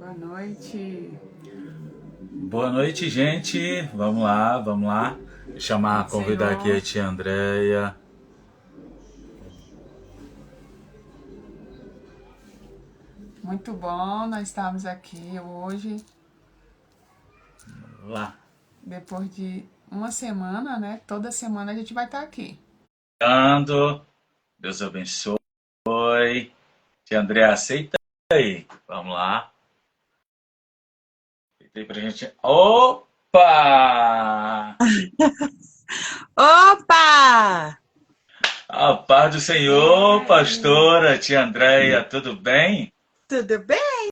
Boa noite. Boa noite, gente. Vamos lá, vamos lá. Convidar aqui a Senhor. tia Andréia. Muito bom nós estamos aqui hoje, Lá. depois de uma semana, né? Toda semana a gente vai estar aqui. Ando. Deus abençoe. Tia Andréia, aceita aí. Vamos lá. Aceita aí pra gente. Opa! Opa! A paz do Senhor, pastora, tia Andréia, tudo bem? Tudo bem?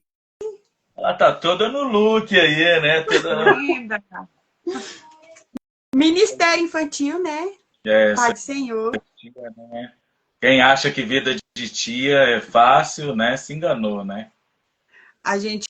Ela tá toda no look aí, né? Toda. Linda. Ministério infantil, né? Essa Pai do Senhor. tia, né? Quem acha que vida de tia é fácil, né? Se enganou, né? A gente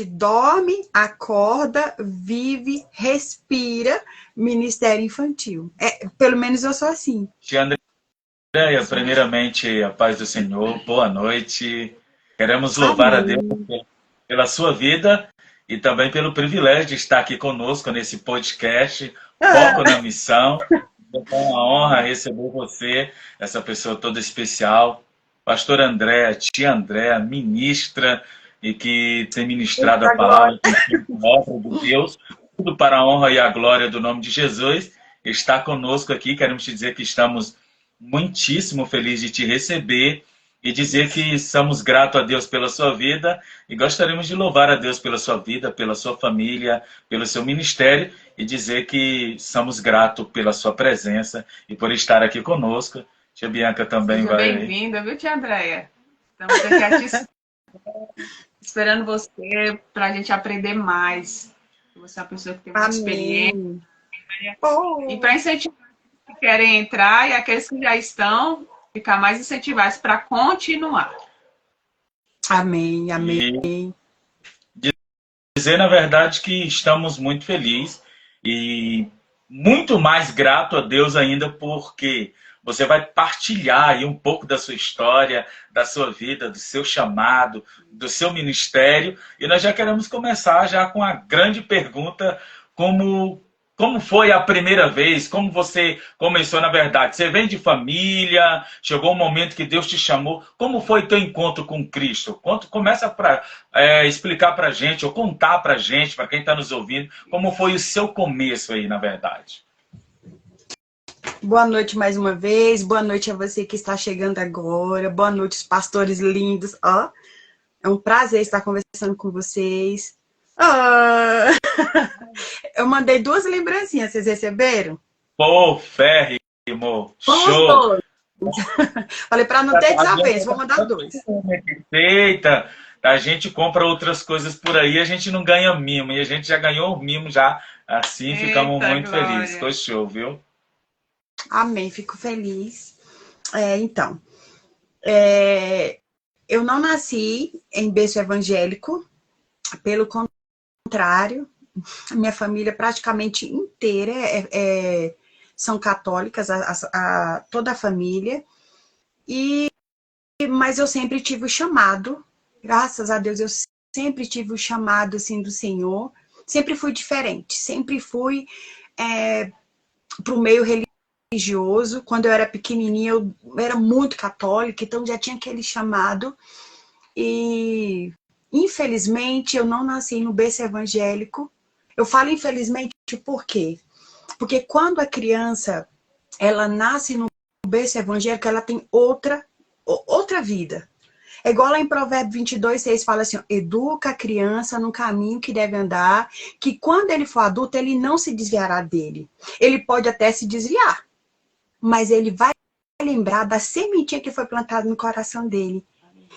dorme, acorda, vive, respira. Ministério infantil. Pelo menos eu sou assim. Tia Andréia, primeiramente, a paz do Senhor, boa noite. Queremos louvar a Deus Amém. pela sua vida e também pelo privilégio de estar aqui conosco nesse podcast, Foco na Missão. É uma honra receber você, essa pessoa toda especial. Pastor Andréia, tia Andréia, ministra e que tem ministrado a Eita glória. palavra com a obra de Deus, tudo para a honra e a glória do nome de Jesus. Está conosco aqui, queremos te dizer que estamos muitíssimo felizes de te receber e dizer que somos gratos a Deus pela sua vida e gostaríamos de louvar a Deus pela sua vida, pela sua família, pelo seu ministério e dizer que somos gratos pela sua presença e por estar aqui conosco. Tia Bianca também Seja vai. bem-vinda, viu, tia Andréia? Estamos aqui esperando você para a gente aprender mais. Você é uma pessoa que tem muita experiência. Amém. E Oh, para incentivar os que querem entrar e aqueles que já estão, ficar mais incentivados para continuar. amém, amém. E dizer, na verdade, que estamos muito felizes e muito mais grato a Deus ainda porque você vai partilhar aí um pouco da sua história, da sua vida, do seu chamado, do seu ministério. E nós já queremos começar já com a grande pergunta, como como foi a primeira vez? Como você começou, na verdade? Você vem de família? Chegou um momento que Deus te chamou? Como foi teu encontro com Cristo? Começa para explicar para a gente, ou contar para a gente, para quem está nos ouvindo, como foi o seu começo aí, na verdade. Boa noite mais uma vez. Boa noite a você que está chegando agora. Boa noite, os pastores lindos. Ó, é um prazer estar conversando com vocês. Ah, eu mandei 2 lembrancinhas, vocês receberam? Pô, férrimo, Os show. dois. Falei para não ter desavença, vou mandar 2. Eita, a gente compra outras coisas por aí, a gente não ganha mimo, e a gente já ganhou o mimo já, assim ficamos Eita, muito felizes. glória. Foi show, viu? Amém, fico feliz. Então, eu não nasci em berço evangélico, pelo contrário, a minha família praticamente inteira são católicas, toda a família, mas eu sempre tive o chamado, graças a Deus, eu sempre tive o chamado assim, do Senhor, sempre fui diferente, sempre fui para o meio religioso. Quando eu era pequenininha, eu era muito católica, então já tinha aquele chamado. E, infelizmente, eu não nasci no berço evangélico. Eu falo infelizmente por quê? Porque quando a criança ela nasce no berço evangélico, ela tem outra vida. É igual lá em Provérbios 22:6 fala assim, ó, educa a criança no caminho que deve andar, que quando ele for adulto, ele não se desviará dele. Ele pode até se desviar, mas ele vai lembrar da sementinha que foi plantada no coração dele.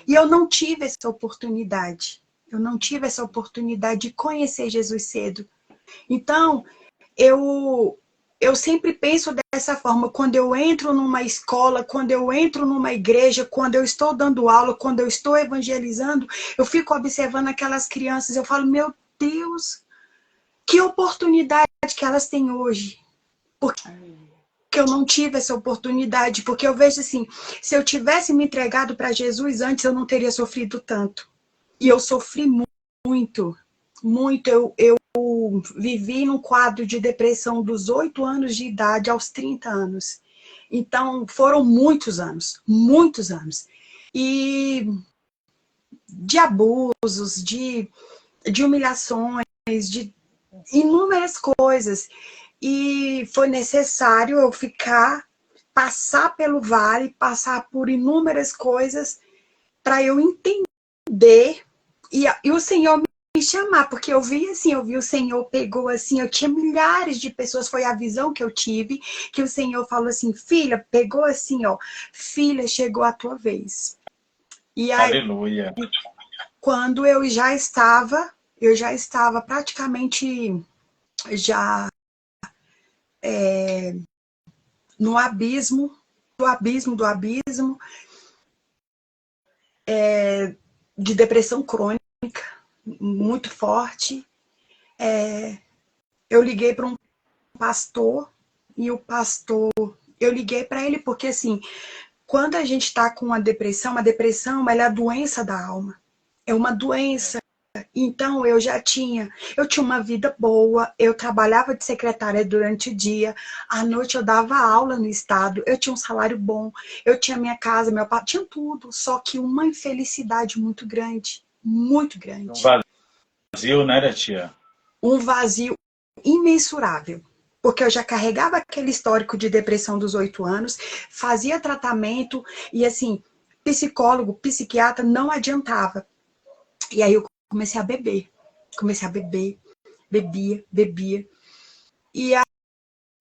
E eu não tive essa oportunidade. Eu não tive essa oportunidade de conhecer Jesus cedo. Então, eu sempre penso dessa forma. Quando eu entro numa escola, quando eu entro numa igreja, quando eu estou dando aula, quando eu estou evangelizando, eu fico observando aquelas crianças. Eu falo, meu Deus, que oportunidade que elas têm hoje. Porque eu não tive essa oportunidade, porque eu vejo assim, se eu tivesse me entregado para Jesus antes, eu não teria sofrido tanto. E eu sofri muito. muito, muito. Eu vivi num quadro de depressão dos 8 anos de idade aos 30 anos. Então, foram muitos anos, muitos anos. E de abusos, de humilhações, de inúmeras coisas. E foi necessário eu passar pelo vale, passar por inúmeras coisas para eu entender e o Senhor me chamar, porque eu vi assim, eu vi o Senhor pegou assim, eu tinha milhares de pessoas, foi a visão que eu tive, que o Senhor falou assim, filha, pegou assim, ó, filha, chegou a tua vez. E aí, Aleluia. quando eu já estava praticamente já no abismo, do abismo, de depressão crônica, muito forte. Eu liguei para um pastor, e o pastor, eu liguei para ele porque, assim, quando a gente está com a depressão ela é a doença da alma. É uma doença. Então, eu tinha uma vida boa, eu trabalhava de secretária durante o dia, à noite eu dava aula no estado, eu tinha um salário bom, eu tinha minha casa, meu pai, tinha tudo, só que uma infelicidade muito grande, muito grande. Um vazio, né, tia? Um vazio imensurável, porque eu já carregava aquele histórico de depressão dos 8 anos, fazia tratamento, e assim, psicólogo, psiquiatra, não adiantava. E aí eu comecei a beber, bebia. E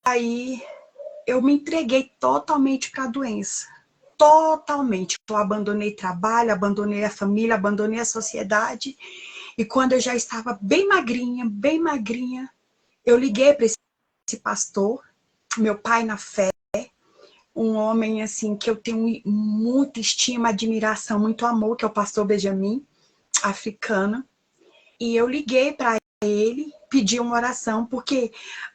aí eu me entreguei totalmente para a doença. Totalmente. Eu abandonei trabalho, abandonei a família, abandonei a sociedade. E quando eu já estava bem magrinha, eu liguei para esse pastor, meu pai na fé, um homem assim que eu tenho muita estima, admiração, muito amor, que é o pastor Benjamin, africano. E eu liguei para ele, pedi uma oração, porque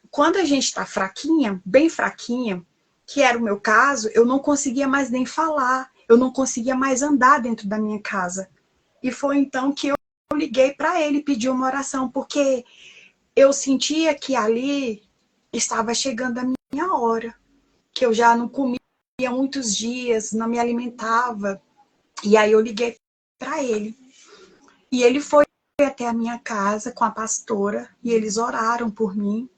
quando a gente está fraquinha, bem fraquinha, que era o meu caso, eu não conseguia mais nem falar, eu não conseguia mais andar dentro da minha casa. E foi então que eu liguei para ele, pedi uma oração, porque eu sentia que ali estava chegando a minha hora, que eu já não comia muitos dias, não me alimentava. E aí eu liguei para ele. E ele foi até a minha casa com a pastora e eles oraram por mim.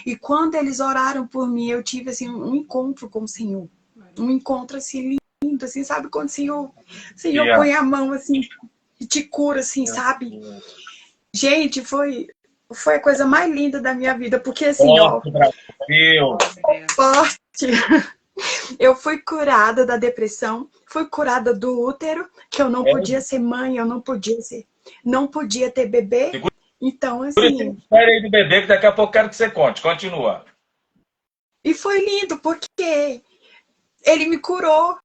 E quando eles oraram por mim, eu tive assim um encontro com o Senhor. Um encontro assim lindo, assim, sabe? Quando o Senhor põe a mão assim e te cura, assim, sabe? Gente, foi a coisa mais linda da minha vida, porque assim, Forte, Brasil. Forte. Eu fui curada da depressão, fui curada do útero, que eu não podia ser mãe, eu não podia ter bebê. Então, assim... Espera aí do bebê, que daqui a pouco quero que você conte. Continua. E foi lindo, porque ele me curou.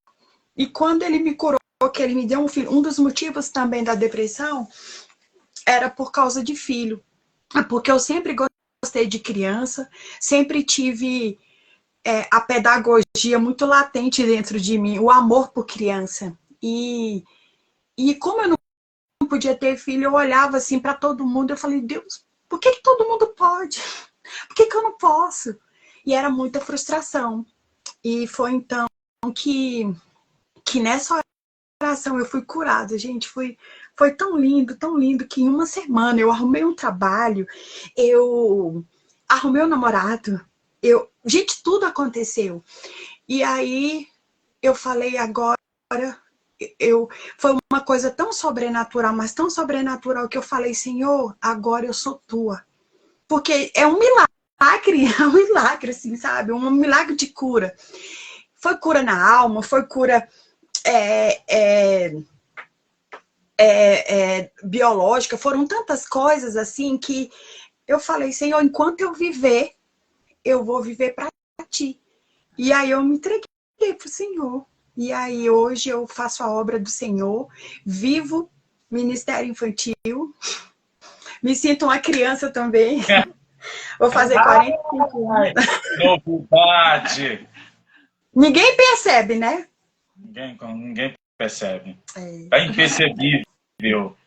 E quando ele me curou, que ele me deu um filho, um dos motivos também da depressão era por causa de filho. Porque eu sempre gostei de criança, sempre tive a pedagogia muito latente dentro de mim, o amor por criança. E como eu não podia ter filho, eu olhava assim para todo mundo, eu falei, Deus, por que todo mundo pode? Por que eu não posso? E era muita frustração. E foi então que nessa oração eu fui curada, gente. Foi tão lindo, que em uma semana eu arrumei um trabalho, eu arrumei um namorado, gente, tudo aconteceu. E aí eu falei, agora foi uma coisa tão sobrenatural, mas tão sobrenatural, que eu falei, Senhor, agora eu sou tua. Porque é um milagre, assim, sabe? Um milagre de cura. Foi cura na alma, foi cura biológica, foram tantas coisas assim que eu falei, Senhor, enquanto eu viver, eu vou viver para ti. E aí eu me entreguei para o Senhor. E aí hoje eu faço a obra do Senhor, vivo ministério infantil, me sinto uma criança também. Vou fazer 45 anos. Novidade! Ninguém percebe, né? Ninguém percebe. É impercebível.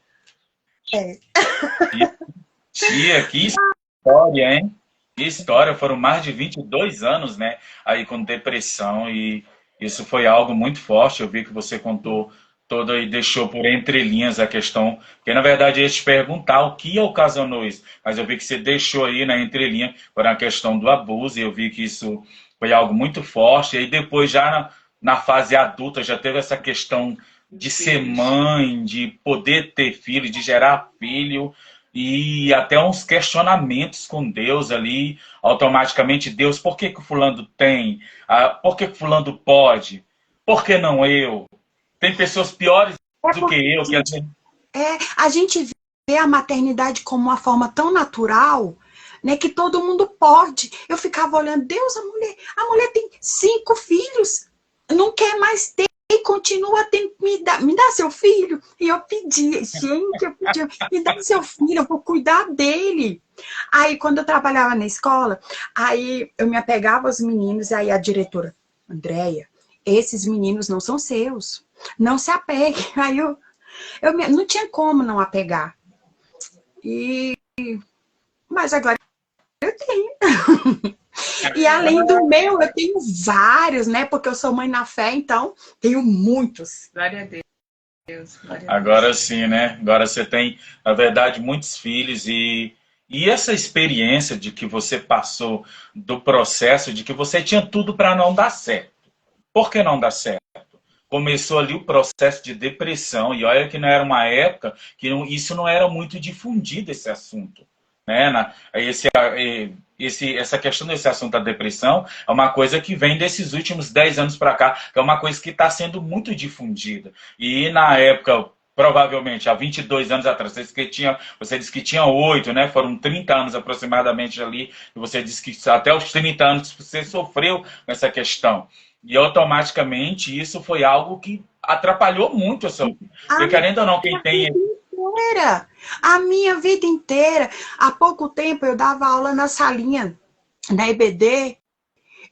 Tia, que história, hein? Que história, foram mais de 22 anos, né? Aí com depressão e isso foi algo muito forte. Eu vi que você contou toda e deixou por entre linhas a questão, porque na verdade eu ia te perguntar o que ocasionou isso, mas eu vi que você deixou aí na entrelinha por a questão do abuso e eu vi que isso foi algo muito forte. E aí depois já na fase adulta já teve essa questão de ser mãe, de poder ter filho, de gerar filho e até uns questionamentos com Deus ali, automaticamente Deus, por que que o fulano tem? Por que que o fulano pode? Por que não eu? Tem pessoas piores É do que porque eu, que a gente vê a maternidade como uma forma tão natural, né, que todo mundo pode. Eu ficava olhando, Deus, a mulher tem 5 filhos, não quer mais ter e continua tendo, me dá seu filho. E eu pedia, gente, eu pedia, me dá seu filho, eu vou cuidar dele. Aí, quando eu trabalhava na escola, aí eu me apegava aos meninos, aí a diretora, Andréia, esses meninos não são seus, não se apegue. Aí não tinha como não apegar. E, mas agora eu tenho. E além do meu, eu tenho vários, né? Porque eu sou mãe na fé, então tenho muitos. Glória a Deus. Glória a Deus. agora sim, né? Agora você tem, na verdade, muitos filhos e essa experiência de que você passou do processo de que você tinha tudo para não dar certo. Por que não dar certo? Começou ali o processo de depressão, e olha que não era uma época que isso não era muito difundido, esse assunto. Né? Essa questão desse assunto da depressão é uma coisa que vem desses últimos 10 anos para cá, que é uma coisa que está sendo muito difundida. E na época, provavelmente, há 22 anos atrás, você disse que tinha 8, né? Foram 30 anos aproximadamente ali, e você disse que até os 30 anos você sofreu nessa questão. E automaticamente isso foi algo que atrapalhou muito a sua vida. Porque querendo ou não, quem tem. A minha vida inteira. Há pouco tempo eu dava aula na salinha da EBD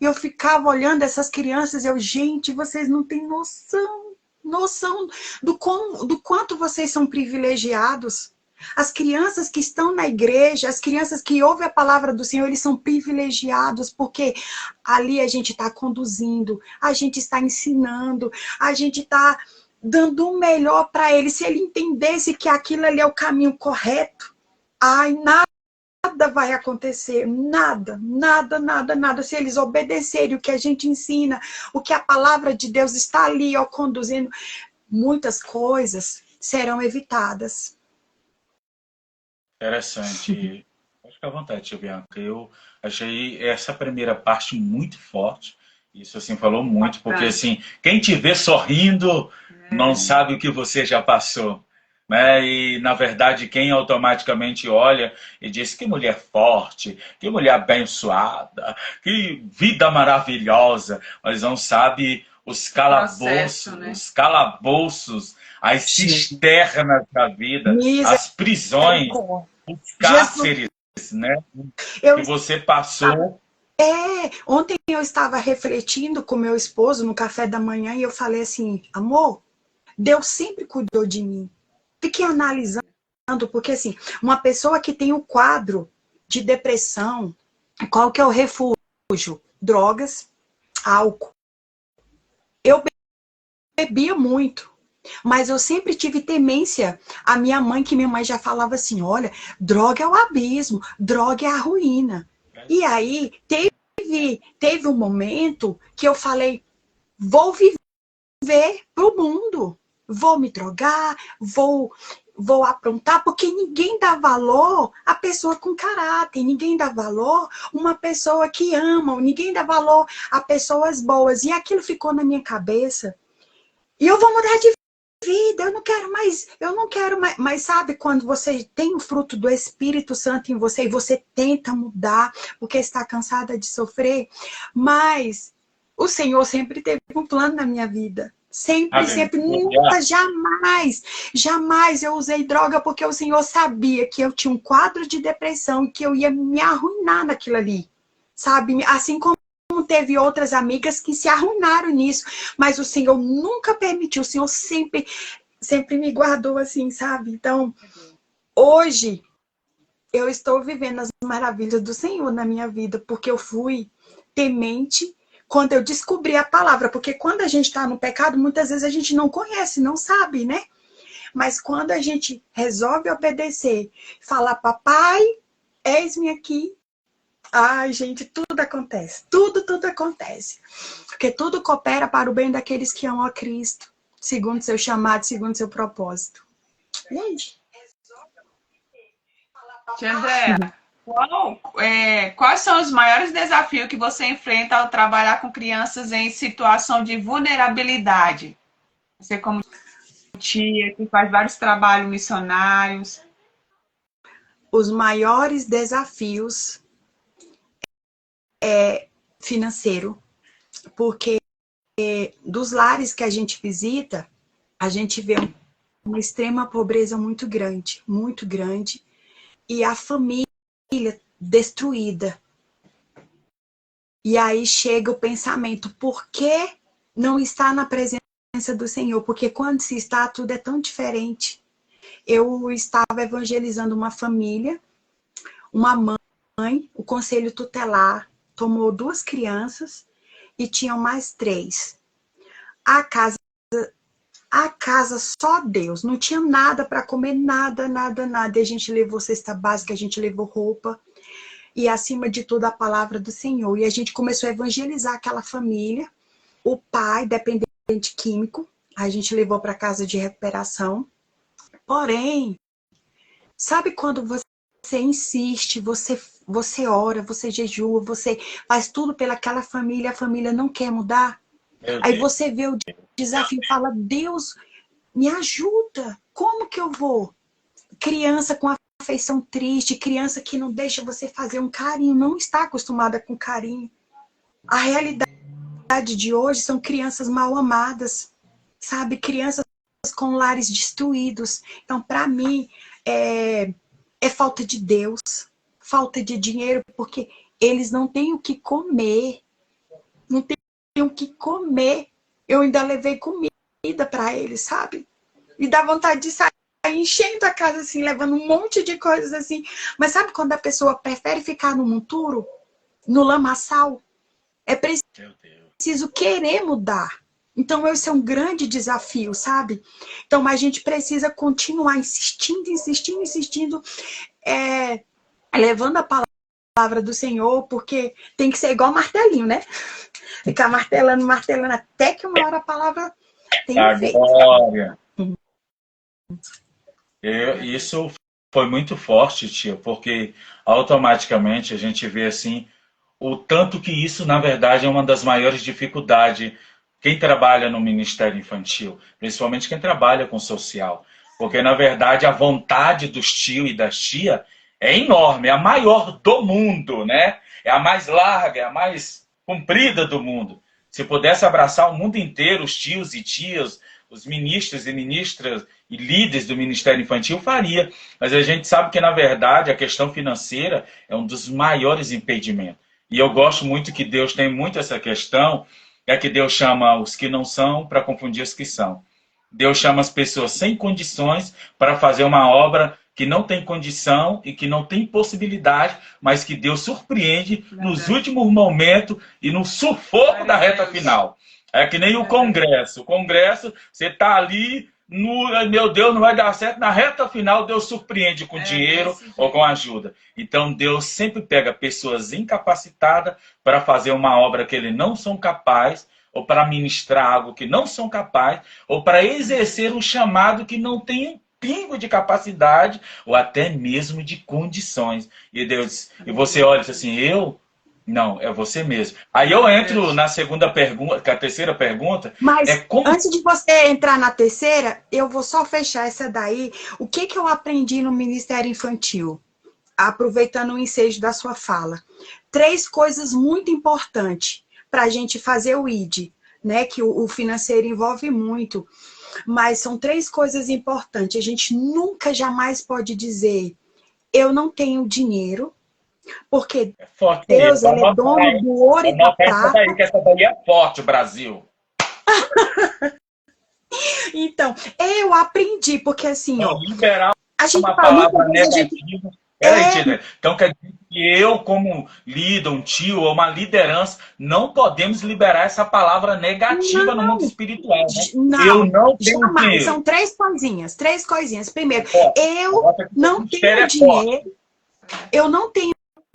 e eu ficava olhando essas crianças e eu, gente, vocês não têm noção do quanto vocês são privilegiados. As crianças que estão na igreja, as crianças que ouvem a palavra do Senhor, eles são privilegiados, porque ali a gente está conduzindo, a gente está ensinando, a gente está dando o melhor para ele. Se ele entendesse que aquilo ali é o caminho correto, ai, nada vai acontecer, nada. Se eles obedecerem o que a gente ensina, o que a palavra de Deus está ali, ó, conduzindo, muitas coisas serão evitadas. Interessante. Fica à vontade, tia Bianca. Eu achei essa primeira parte muito forte. Isso assim falou muito, porque assim, quem te vê sorrindo não sabe o que você já passou. Né? E, na verdade, quem automaticamente olha e diz que mulher forte, que mulher abençoada, que vida maravilhosa, mas não sabe os calabouços, né? os calabouços, as cisternas da vida, as prisões, os cárceres, né? Que você passou. Ontem eu estava refletindo com meu esposo no café da manhã e eu falei assim, amor, Deus sempre cuidou de mim. Fiquei analisando, porque assim, uma pessoa que tem o quadro de depressão, qual que é o refúgio? Drogas, álcool. Eu bebia muito, mas eu sempre tive temência. A minha mãe já falava assim, olha, droga é o abismo, droga é a ruína. E aí, teve um momento que eu falei, vou viver pro mundo. Vou me drogar, vou aprontar, porque ninguém dá valor a pessoa com caráter, ninguém dá valor uma pessoa que ama, ninguém dá valor a pessoas boas. E aquilo ficou na minha cabeça. E eu vou mudar de vida, eu não quero mais, mas sabe quando você tem o fruto do Espírito Santo em você e você tenta mudar, porque está cansada de sofrer, mas o Senhor sempre teve um plano na minha vida. Sempre, nunca, jamais eu usei droga, porque o Senhor sabia que eu tinha um quadro de depressão e que eu ia me arruinar naquilo ali, sabe? Assim como teve outras amigas que se arruinaram nisso, mas o Senhor nunca permitiu, o Senhor sempre me guardou assim, sabe? Então, Hoje, eu estou vivendo as maravilhas do Senhor na minha vida, porque eu fui temente quando eu descobri a palavra. Porque quando a gente está no pecado, muitas vezes a gente não conhece, não sabe, né? Mas quando a gente resolve obedecer, falar, papai, eis-me aqui. Ai, gente, tudo acontece. Tudo acontece. Porque tudo coopera para o bem daqueles que amam a Cristo, segundo seu chamado, segundo seu propósito. E é isso. Tia Andréa, quais são os maiores desafios que você enfrenta ao trabalhar com crianças em situação de vulnerabilidade? Você como tia, que faz vários trabalhos missionários. Os maiores desafios é financeiro, porque dos lares que a gente visita, a gente vê uma extrema pobreza muito grande, e a família destruída. E aí chega o pensamento, por que não está na presença do Senhor? Porque quando se está, tudo é tão diferente. Eu estava evangelizando uma família, uma mãe, o conselho tutelar tomou 2 crianças e tinham mais 3. A casa só Deus, não tinha nada para comer, nada. E a gente levou cesta básica, a gente levou roupa e, acima de tudo, a palavra do Senhor. E a gente começou a evangelizar aquela família. O pai, dependente químico, a gente levou para casa de recuperação. Porém, sabe quando você insiste, você ora, você jejua, você faz tudo pelaquela família, a família não quer mudar? Aí você vê o desafio e fala, Deus, me ajuda, como que eu vou? Criança com afeição triste, criança que não deixa você fazer um carinho, não está acostumada com carinho. A realidade de hoje são crianças mal amadas, sabe? Crianças com lares destruídos. Então, para mim, é falta de Deus, falta de dinheiro, porque eles não têm o que comer, não têm o que comer. Eu ainda levei comida para eles, sabe? E dá vontade de sair enchendo a casa assim, levando um monte de coisas assim. Mas sabe quando a pessoa prefere ficar no monturo, no lamaçal? É preciso querer mudar. Então, esse é um grande desafio, sabe? Então, a gente precisa continuar insistindo, levando a palavra do Senhor, porque tem que ser igual martelinho, né? Ficar martelando, até que uma hora a palavra tem efeito. Glória. Isso foi muito forte, tia, porque automaticamente a gente vê assim o tanto que isso, na verdade, é uma das maiores dificuldades. Quem trabalha no Ministério Infantil, principalmente quem trabalha com social. Porque, na verdade, a vontade dos tios e das tias é enorme, é a maior do mundo, né? É a mais larga, é a mais comprida do mundo. Se pudesse abraçar o mundo inteiro, os tios e tias, os ministros e ministras e líderes do Ministério Infantil, faria. Mas a gente sabe que, na verdade, a questão financeira é um dos maiores impedimentos. E eu gosto muito que Deus tem muito essa questão, é que Deus chama os que não são para confundir os que são. Deus chama as pessoas sem condições para fazer uma obra que não tem condição e que não tem possibilidade, mas que Deus surpreende nos últimos momentos e no sufoco da reta final. É que nem o Congresso. O Congresso, você está ali, meu Deus, não vai dar certo. Na reta final, Deus surpreende com dinheiro ou com ajuda. Então, Deus sempre pega pessoas incapacitadas para fazer uma obra que eles não são capazes, ou para ministrar algo que não são capazes, ou para exercer um chamado que não tem um pingo de capacidade, ou até mesmo de condições. E Deus, e você olha assim, não, é você mesmo. Aí eu entro na segunda pergunta, que a terceira pergunta. Mas antes de você entrar na terceira, eu vou só fechar essa daí. O que eu aprendi no Ministério Infantil? Aproveitando o ensejo da sua fala. 3 coisas muito importantes para a gente fazer o ID, né? Que o financeiro envolve muito. Mas são 3 coisas importantes. A gente nunca, jamais pode dizer, eu não tenho dinheiro, porque Deus, ele é dono do ouro e da prata. Essa daí, que essa daí é forte, Brasil. Então, eu aprendi, porque assim, ó, A gente uma fala, palavra muitas vezes a gente... negativa. Peraí, Tina. Então quer dizer que eu, como líder, um tio ou uma liderança, não podemos liberar essa palavra negativa no mundo Não, espiritual, né? Eu não, não tenho jamais. dinheiro. São três coisinhas, três coisinhas. Primeiro, Ó, eu agora que o não mistério tenho é forte. dinheiro, eu não tenho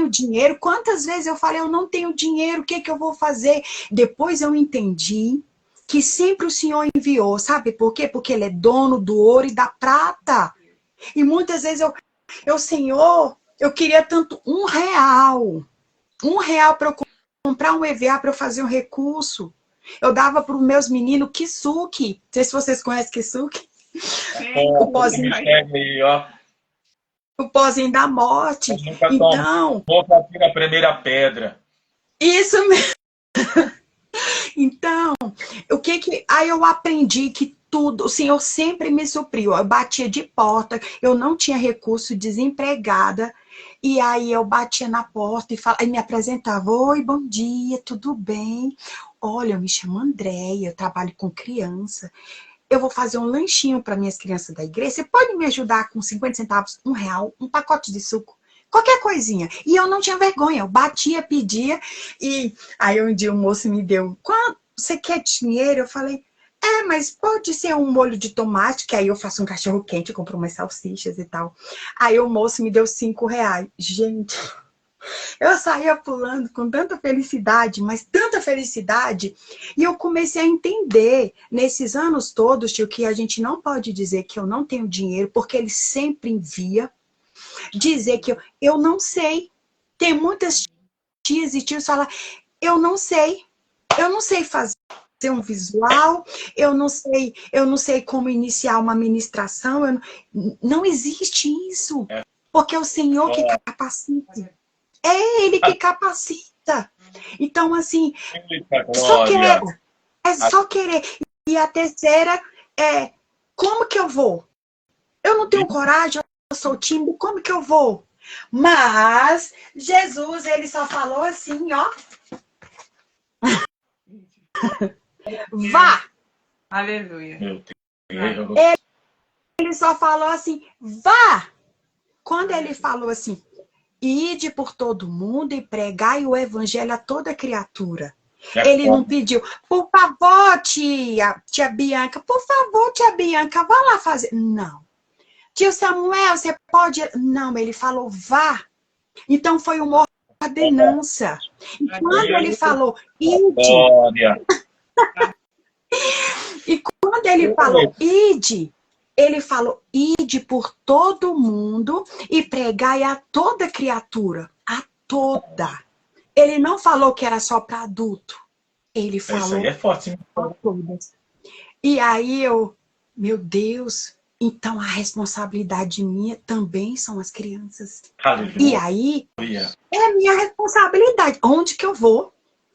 dinheiro. Quantas vezes eu falei, eu não tenho dinheiro, o que que eu vou fazer? Depois eu entendi que sempre o Senhor enviou, sabe por quê? Porque Ele é dono do ouro e da prata. E muitas vezes Senhor, eu queria tanto R$ 1 para eu comprar um EVA para eu fazer um recurso. Eu dava para os meus meninos kisuke. Não sei se vocês conhecem kisuke. O Esse pozinho, mistério aí, ó. o pozinho da morte. Eu nunca Então, tomou para tirar a primeira pedra. isso mesmo. Então, aí eu aprendi que tudo, o Senhor sempre me supriu. Eu batia de porta, eu não tinha recurso, desempregada, e aí eu batia na porta e me apresentava: oi, bom dia, tudo bem? Olha, eu me chamo Andréia, eu trabalho com criança. Eu vou fazer um lanchinho para minhas crianças da igreja. Você pode me ajudar com 50 centavos, R$ 1, um pacote de suco? Qualquer coisinha. E eu não tinha vergonha, eu batia, pedia. E aí um dia o moço me deu: quanto você quer dinheiro? Eu falei: mas pode ser um molho de tomate, que aí eu faço um cachorro quente, eu compro umas salsichas e tal. Aí o moço me deu R$ 5. Gente, eu saía pulando com tanta felicidade, mas tanta felicidade, e eu comecei a entender, nesses anos todos, tio, que a gente não pode dizer que eu não tenho dinheiro, porque ele sempre envia, dizer que eu não sei. Tem muitas tias e tios que falam: eu não sei fazer um visual, eu não sei como iniciar uma ministração, não existe isso, porque é o Senhor que capacita. É Ele que capacita. Então, assim, só querer. É só querer. E a terceira é: como que eu vou? Eu não tenho coragem, eu sou tímido, como que eu vou? Mas Jesus, Ele só falou assim, ó: vá. Aleluia. Meu Deus. Ele só falou assim: vá. Quando Ele falou assim: ide por todo mundo e pregai o evangelho a toda criatura. Ele não pediu: por favor, tia Bianca, por favor, tia Bianca, vá lá fazer. Não. Tio Samuel, você pode... Não, ele falou: vá. Então foi uma ordenança. E quando ele falou: ide... E quando ele falou: ide... Ele falou: ide por todo mundo e pregai a toda criatura. A toda. Ele não falou que era só para adulto. Ele falou: isso aí é forte. a todas. E aí meu Deus, então a responsabilidade minha também são as crianças. Aleluia. E aí é a minha responsabilidade. Onde que eu vou?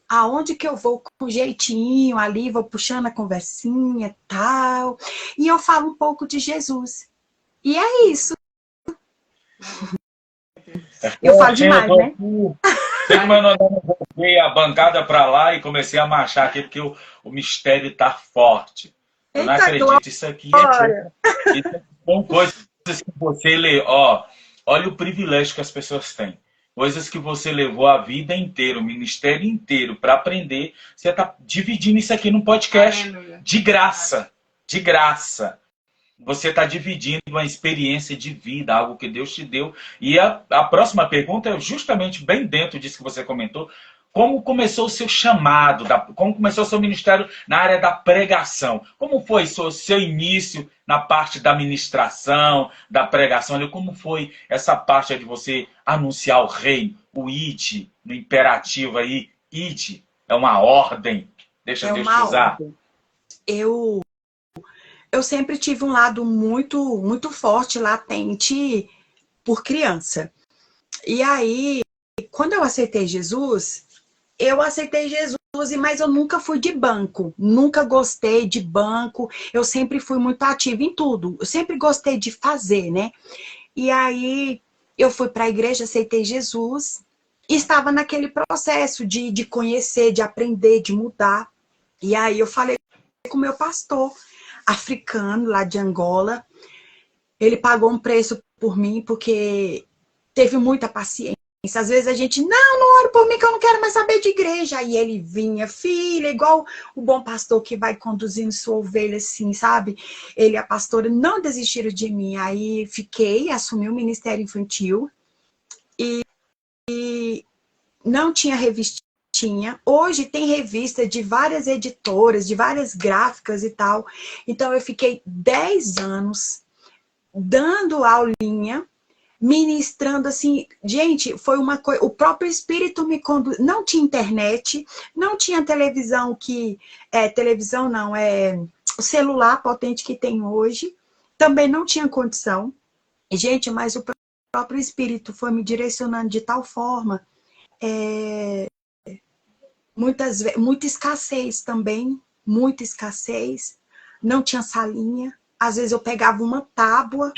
Aonde que eu vou com jeitinho ali, vou puxando a conversinha e tal. E eu falo um pouco de Jesus. E é isso. Eu falo demais, né? Sei como eu não voltei a bancada para lá e comecei a marchar aqui, porque o mistério está forte. Eu não acredito. Isso aqui são coisas que você lê. Olha o privilégio que as pessoas têm. Coisas que você levou a vida inteira, o ministério inteiro para aprender. Você está dividindo isso aqui no podcast. Aleluia. De graça. De graça. Você está dividindo uma experiência de vida, algo que Deus te deu. E a próxima pergunta é justamente bem dentro disso que você comentou. Como começou o seu chamado? Como começou o seu ministério na área da pregação? Como foi o seu início na parte da ministração, da pregação? Como foi essa parte de você anunciar o reino, o id, no imperativo aí? Id é uma ordem. Deixa Deus te usar. Ordem. Eu sempre tive um lado muito, muito forte, latente, por criança. E aí, quando eu aceitei Jesus, mas eu nunca fui de banco. Nunca gostei de banco. Eu sempre fui muito ativa em tudo. Eu sempre gostei de fazer, né? E aí, eu fui para a igreja, aceitei Jesus. E estava naquele processo de conhecer, de aprender, de mudar. E aí, eu falei com o meu pastor africano, lá de Angola. Ele pagou um preço por mim, porque teve muita paciência. Às vezes a gente, não ore por mim que eu não quero mais saber de igreja. Aí ele vinha, filha, igual o bom pastor que vai conduzindo sua ovelha assim, sabe? Ele e a pastora não desistiram de mim. Aí fiquei, assumi o ministério infantil e não tinha revistinha. Hoje tem revista de várias editoras, de várias gráficas e tal. Então eu fiquei 10 anos dando aulinha, ministrando assim, gente, foi uma coisa, o próprio Espírito me conduz, não tinha internet, não tinha televisão televisão não, o celular potente que tem hoje, também não tinha condição, gente, mas o próprio Espírito foi me direcionando de tal forma, muita escassez também, muita escassez, não tinha salinha, às vezes eu pegava uma tábua,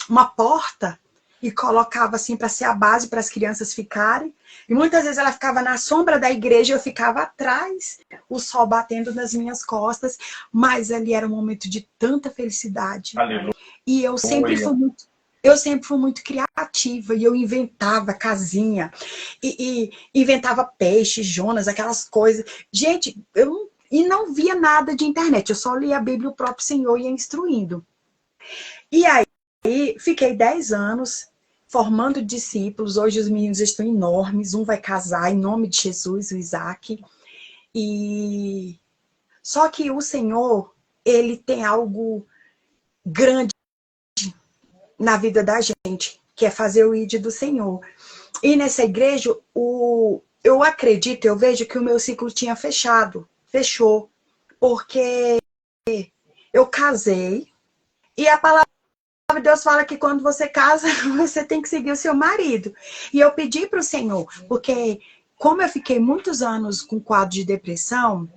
uma porta e colocava assim para ser a base para as crianças ficarem. E muitas vezes ela ficava na sombra da igreja, eu ficava atrás, o sol batendo nas minhas costas, mas ali era um momento de tanta felicidade. Aleluia. E eu sempre fui muito criativa e eu inventava casinha e inventava peixe, Jonas, aquelas coisas. Gente, e não via nada de internet, eu só lia a Bíblia, o próprio Senhor ia instruindo. E aí, fiquei 10 anos formando discípulos. Hoje os meninos estão enormes. Um vai casar em nome de Jesus, o Isaac. Só que o Senhor, ele tem algo grande na vida da gente, que é fazer o ID do Senhor. E nessa igreja, eu acredito, eu vejo que o meu ciclo tinha fechou, porque eu casei e a palavra Deus fala que quando você casa, você tem que seguir o seu marido. E eu pedi para o Senhor, porque como eu fiquei muitos anos com quadro de depressão,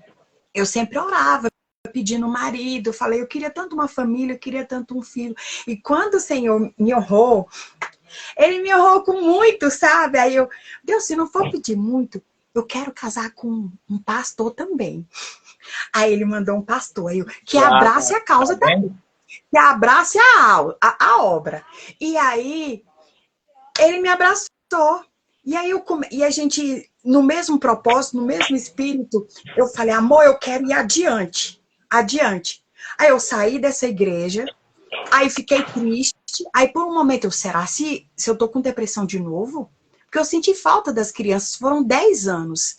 eu sempre orava, pedindo um marido, falei, eu queria tanto uma família, eu queria tanto um filho. E quando o Senhor me honrou, ele me honrou com muito, sabe? Aí Deus, se não for pedir muito, eu quero casar com um pastor também. Aí ele mandou um pastor, que abrace a causa também. Que abrace a obra. E aí, ele me abraçou. E aí, e a gente, no mesmo propósito, no mesmo espírito, eu falei, amor, eu quero ir adiante. Aí eu saí dessa igreja, aí fiquei triste. Aí, por um momento, será se eu tô com depressão de novo? Porque eu senti falta das crianças, foram 10 anos.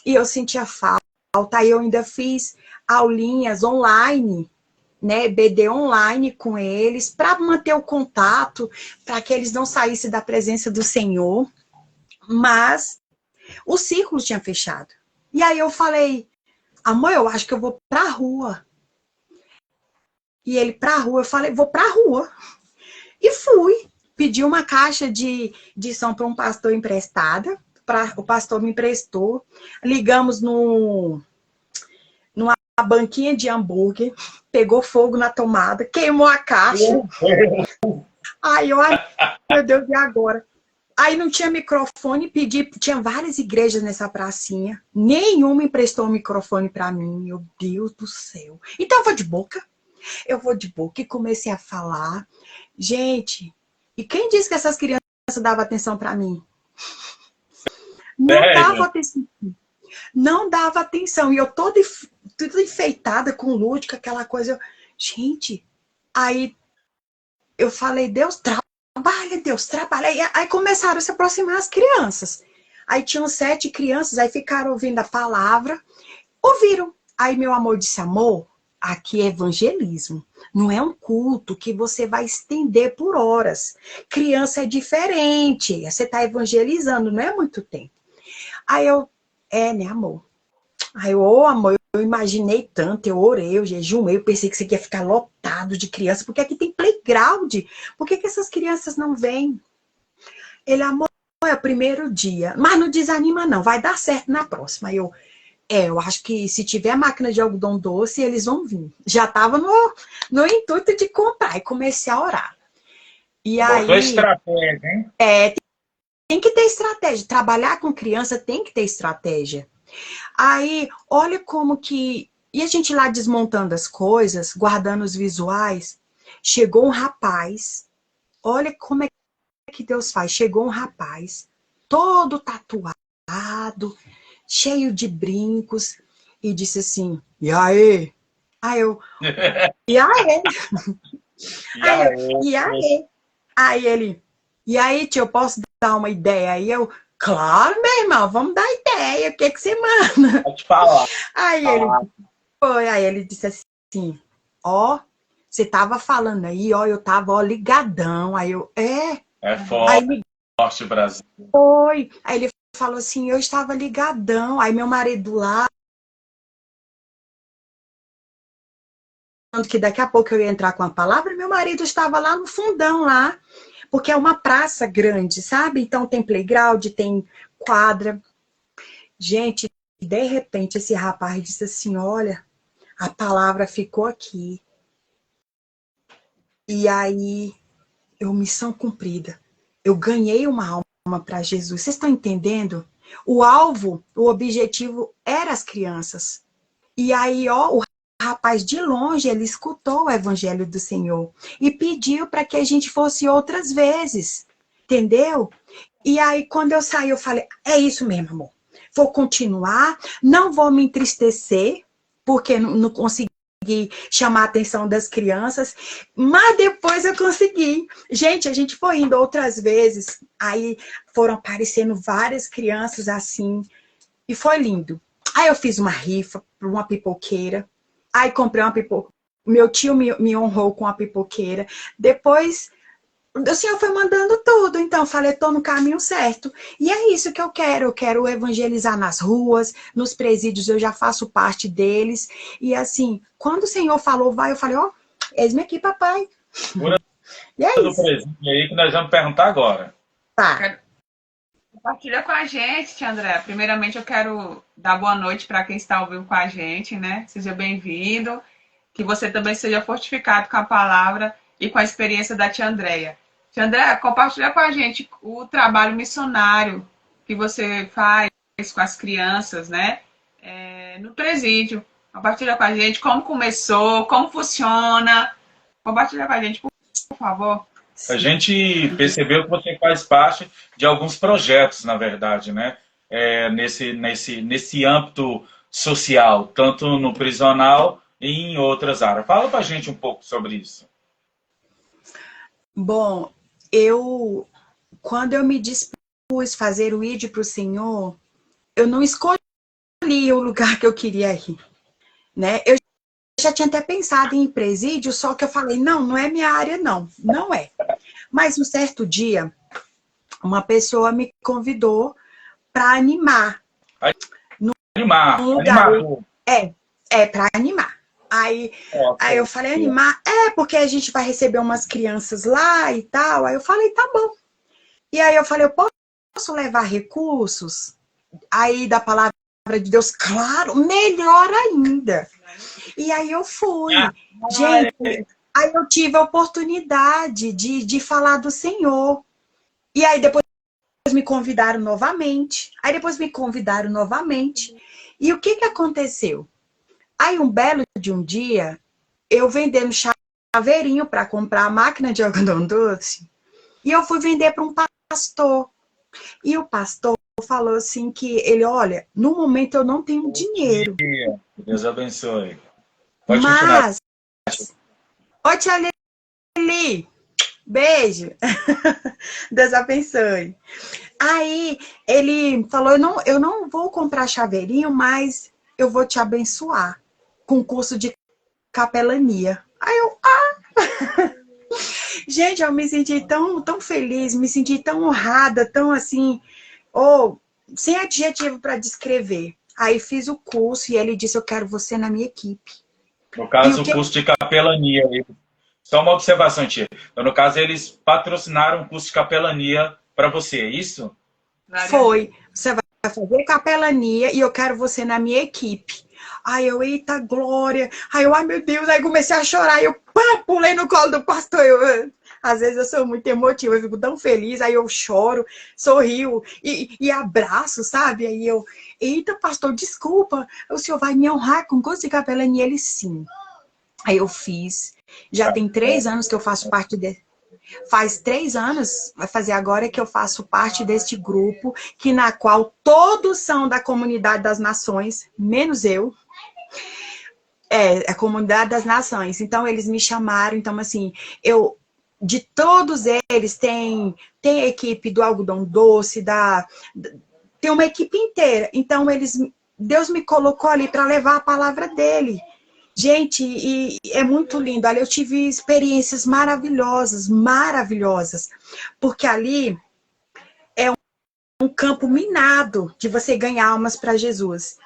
E eu sentia falta, aí eu ainda fiz aulinhas online, né, BD online com eles, para manter o contato, para que eles não saíssem da presença do Senhor, mas o círculo tinha fechado. E aí eu falei, amor, eu acho que eu vou para a rua. E ele, para a rua, eu falei, vou para a rua. E fui, pedi uma caixa de som para um pastor emprestada, o pastor me emprestou, ligamos numa banquinha de hambúrguer, pegou fogo na tomada, queimou a caixa. Aí eu, meu Deus, e agora? Aí não tinha microfone, tinha várias igrejas nessa pracinha, nenhuma emprestou um microfone para mim, meu Deus do céu. Então eu vou de boca e comecei a falar. Gente, e quem disse que essas crianças davam atenção para mim? Não dava atenção. Não dava atenção. E eu toda enfeitada com lúdico, aquela coisa. Gente, aí eu falei, Deus trabalha, Deus trabalha. Aí começaram a se aproximar as crianças. Aí tinham 7 crianças, aí ficaram ouvindo a palavra, ouviram. Aí meu amor disse, amor, aqui é evangelismo. Não é um culto que você vai estender por horas. Criança é diferente. Você está evangelizando, não é muito tempo. Aí eu, né, amor? Aí eu, amor, eu imaginei tanto, eu orei, eu jejuei, eu pensei que isso aqui ia ficar lotado de crianças, porque aqui tem playground. Por que essas crianças não vêm? Ele, amor, é o primeiro dia. Mas não desanima não, vai dar certo na próxima. Aí eu acho que se tiver máquina de algodão doce, eles vão vir. Já estava no intuito de comprar e comecei a orar. E aí, estratégia, hein? Tem que ter estratégia. Trabalhar com criança tem que ter estratégia. Aí, olha como que E a gente lá desmontando as coisas, guardando os visuais, chegou um rapaz, olha como é que Deus faz, chegou um rapaz, todo tatuado, cheio de brincos, e disse assim, e aí? Aí eu, e aí? E Aí eu, aí, e aí? Aí ele, e aí, tio, eu posso dar uma ideia? Aí eu, claro, meu irmão, vamos dar ideia, o que que você manda? pode falar. Aí ele foi, aí ele disse assim, ó, você tava falando aí, ó, eu tava, ó, ligadão. Aí eu, É aí ele forte, Brasil. foi. Aí ele falou assim, eu estava ligadão. Aí meu marido lá, que daqui a pouco eu ia entrar com a palavra, meu marido estava lá no fundão lá, porque é uma praça grande, sabe? Então tem playground, tem quadra. Gente, de repente esse rapaz disse assim, olha, a palavra ficou aqui. E aí, eu, missão cumprida. Eu ganhei uma alma para Jesus. Vocês estão entendendo? O alvo, o objetivo era as crianças. E aí, ó, o rapaz de longe, ele escutou o evangelho do Senhor e pediu para que a gente fosse outras vezes. Entendeu? E aí, quando eu saí, eu falei, é isso mesmo, amor. Vou continuar, não vou me entristecer, porque não consegui chamar a atenção das crianças, mas depois eu consegui. Gente, a gente foi indo outras vezes, aí foram aparecendo várias crianças assim, e foi lindo. Aí eu fiz uma rifa para uma pipoqueira, aí comprei uma pipoqueira, meu tio me honrou com a pipoqueira, depois o Senhor foi mandando tudo, então eu falei, estou no caminho certo. E é isso que eu quero evangelizar nas ruas, nos presídios, eu já faço parte deles. E assim, quando o Senhor falou, vai, eu falei, ó, eis-me aqui, papai. Cura E é do isso. presídio aí que nós vamos perguntar agora. Tá. Compartilha com a gente, tia André. Primeiramente, eu quero dar boa noite para quem está ouvindo com a gente, né? Seja bem-vindo. Que você também seja fortificado com a palavra e com a experiência da tia Andréia. Tia Andréia, compartilha com a gente o trabalho missionário que você faz com as crianças, né? No presídio. Compartilha com a gente como começou, como funciona. Compartilha com a gente, por favor. A gente percebeu que você faz parte de alguns projetos, na verdade, né? Nesse âmbito social, tanto no prisional e em outras áreas. Fala pra gente um pouco sobre isso. Bom, quando eu me dispus a fazer o ID para o Senhor, eu não escolhi o lugar que eu queria ir, né? Eu já tinha até pensado em ir presídio, só que eu falei, não é minha área, não é. Mas um certo dia, uma pessoa me convidou para animar. Animar, Um lugar. animar. Para animar. Aí eu falei, animar? Porque a gente vai receber umas crianças lá e tal. Aí eu falei, tá bom. E aí eu falei, eu posso levar recursos? Aí da palavra de Deus, claro, melhor ainda. E aí eu fui. Gente, aí eu tive a oportunidade de falar do Senhor. E aí depois me convidaram novamente. Aí depois me convidaram novamente. E o que aconteceu? Aí um belo de um dia, eu vendendo chaveirinho para comprar a máquina de algodão doce. E eu fui vender para um pastor. E o pastor falou assim que ele, olha, no momento eu não tenho dinheiro. Deus abençoe. Pode continuar. Oi, tia Lili. Beijo. Deus abençoe. Aí ele falou, eu não vou comprar chaveirinho, mas eu vou te abençoar com curso de capelania. Aí eu, Gente, eu me senti tão feliz, me senti tão honrada, tão assim, sem adjetivo para descrever. Aí fiz o curso e ele disse, eu quero você na minha equipe. No caso, o curso de capelania. Só uma observação, tia. Então, no caso, eles patrocinaram um curso de capelania para você, é isso? Foi. Você vai fazer capelania e eu quero você na minha equipe. Aí eu, eita glória. Aí eu, ai meu Deus, aí comecei a chorar. Aí eu pulei no colo do pastor. Às vezes eu sou muito emotiva, eu fico tão feliz, aí eu choro, sorrio e abraço, sabe? Aí eu, eita, pastor, desculpa, o senhor vai me honrar com gosto de capelania? Ele, sim. Aí eu fiz. Já tem 3 anos que eu faço parte desse. Faz 3 anos, vai fazer agora, que eu faço parte deste grupo, que na qual todos são da comunidade das nações, menos eu. É a comunidade das nações. Então, eles me chamaram. Então, assim, de todos eles, tem a equipe do algodão doce, tem uma equipe inteira. Então, Deus me colocou ali para levar a palavra dele. Gente, e é muito lindo. Ali eu tive experiências maravilhosas, maravilhosas. Porque ali é um campo minado de você ganhar almas para Jesus.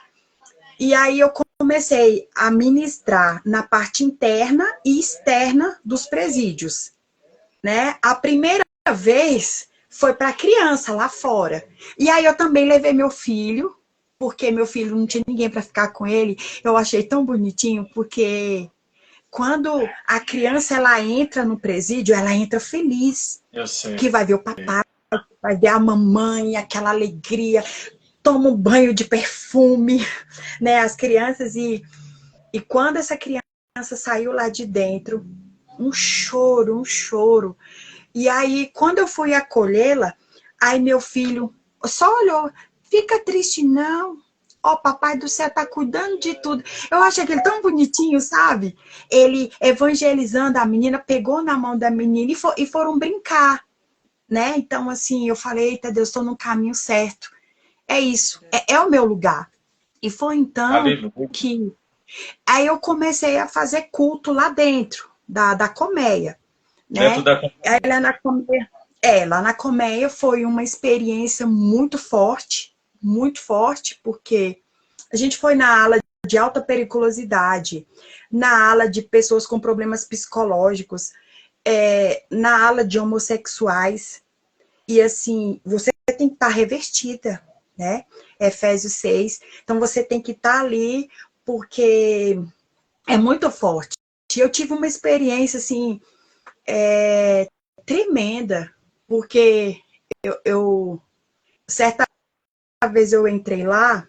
E aí eu comecei a ministrar na parte interna e externa dos presídios, né? A primeira vez foi para criança lá fora. E aí eu também levei meu filho, porque meu filho não tinha ninguém para ficar com ele. Eu achei tão bonitinho, porque quando a criança ela entra no presídio, ela entra feliz. Eu sei. Que vai ver o papai, vai ver a mamãe, aquela alegria, toma um banho de perfume, né, as crianças, e quando essa criança saiu lá de dentro, um choro, e aí, quando eu fui acolhê-la, aí meu filho só olhou, fica triste não, ó, papai do céu tá cuidando de tudo. Eu acho aquele tão bonitinho, sabe? Ele evangelizando a menina, pegou na mão da menina e foram brincar, né? Então, assim, eu falei, eita Deus, estou no caminho certo. É isso, é o meu lugar. E foi então Aleluia. que... Aí eu comecei a fazer culto lá dentro da colmeia, né? Dentro da... Aí lá na colmeia foi uma experiência muito forte, porque a gente foi na ala de alta periculosidade, na ala de pessoas com problemas psicológicos, na ala de homossexuais, e assim, você tem que estar revestida, né? Efésios 6. Então, você tem que estar ali, porque é muito forte. Eu tive uma experiência, assim, tremenda, porque certa vez eu entrei lá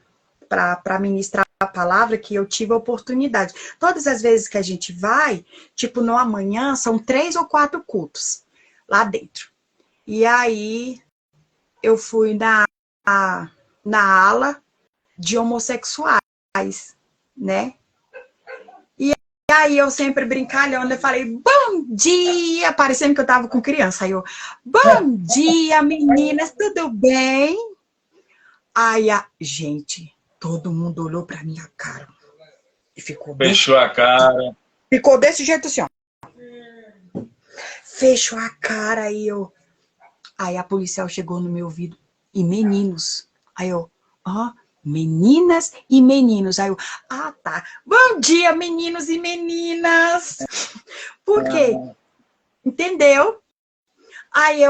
para ministrar a palavra, que eu tive a oportunidade. Todas as vezes que a gente vai, tipo, no amanhã, são 3 ou 4 cultos lá dentro. E aí, eu fui na ala de homossexuais, né? E aí eu sempre brincalhando, eu falei, bom dia, parecendo que eu tava com criança. Aí eu, bom dia, meninas, tudo bem? Aí gente, todo mundo olhou pra minha cara e Fechou a cara. Ficou desse jeito assim, ó. Fechou a cara, aí a policial chegou no meu ouvido, e meninos. Aí eu, meninas e meninos. Aí eu, tá. Bom dia, meninos e meninas. Por quê? Entendeu? Aí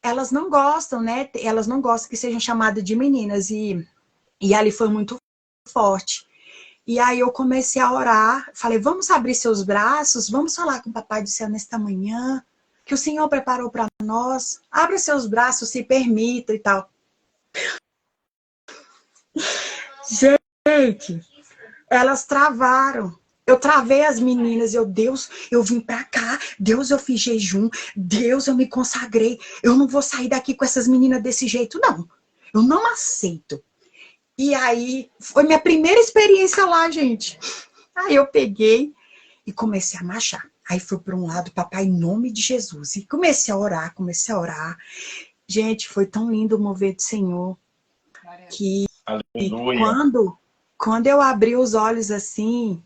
elas não gostam, né? Elas não gostam que sejam chamadas de meninas. E ali foi muito forte. E aí eu comecei a orar. Falei, vamos abrir seus braços, vamos falar com o Papai do Céu nesta manhã, que o Senhor preparou para nós. Abra seus braços, se permita e tal. Gente, elas travaram. Eu travei as meninas. Deus, eu vim pra cá. Deus, eu fiz jejum. Deus, eu me consagrei. Eu não vou sair daqui com essas meninas desse jeito, não. Eu não aceito. E aí, foi minha primeira experiência lá, gente. Aí eu peguei e comecei a marchar. Aí fui para um lado, papai, em nome de Jesus. E comecei a orar. Gente, foi tão lindo o mover do Senhor. Que quando eu abri os olhos assim,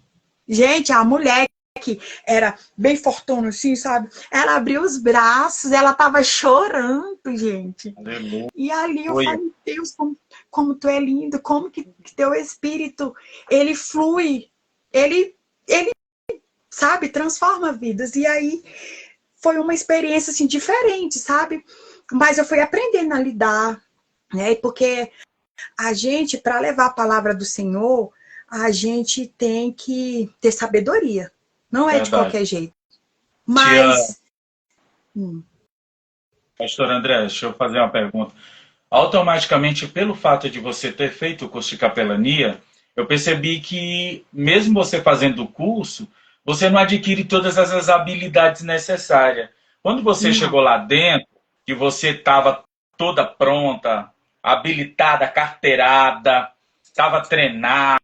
gente, a mulher que era bem fortuna assim, sabe? Ela abriu os braços, ela tava chorando, gente. Aleluia. E ali eu falei, Deus, como tu é lindo, como que teu espírito, ele flui, ele, sabe, transforma vidas. E aí foi uma experiência assim diferente, sabe? Mas eu fui aprendendo a lidar, né? Porque a gente, para levar a palavra do Senhor, a gente tem que ter sabedoria. Não é de qualquer jeito. Mas Pastor André, deixa eu fazer uma pergunta. Automaticamente, pelo fato de você ter feito o curso de capelania, eu percebi que, mesmo você fazendo o curso, você não adquire todas essas habilidades necessárias. Quando você Não. chegou lá dentro, que você estava toda pronta, habilitada, carteirada, estava treinada,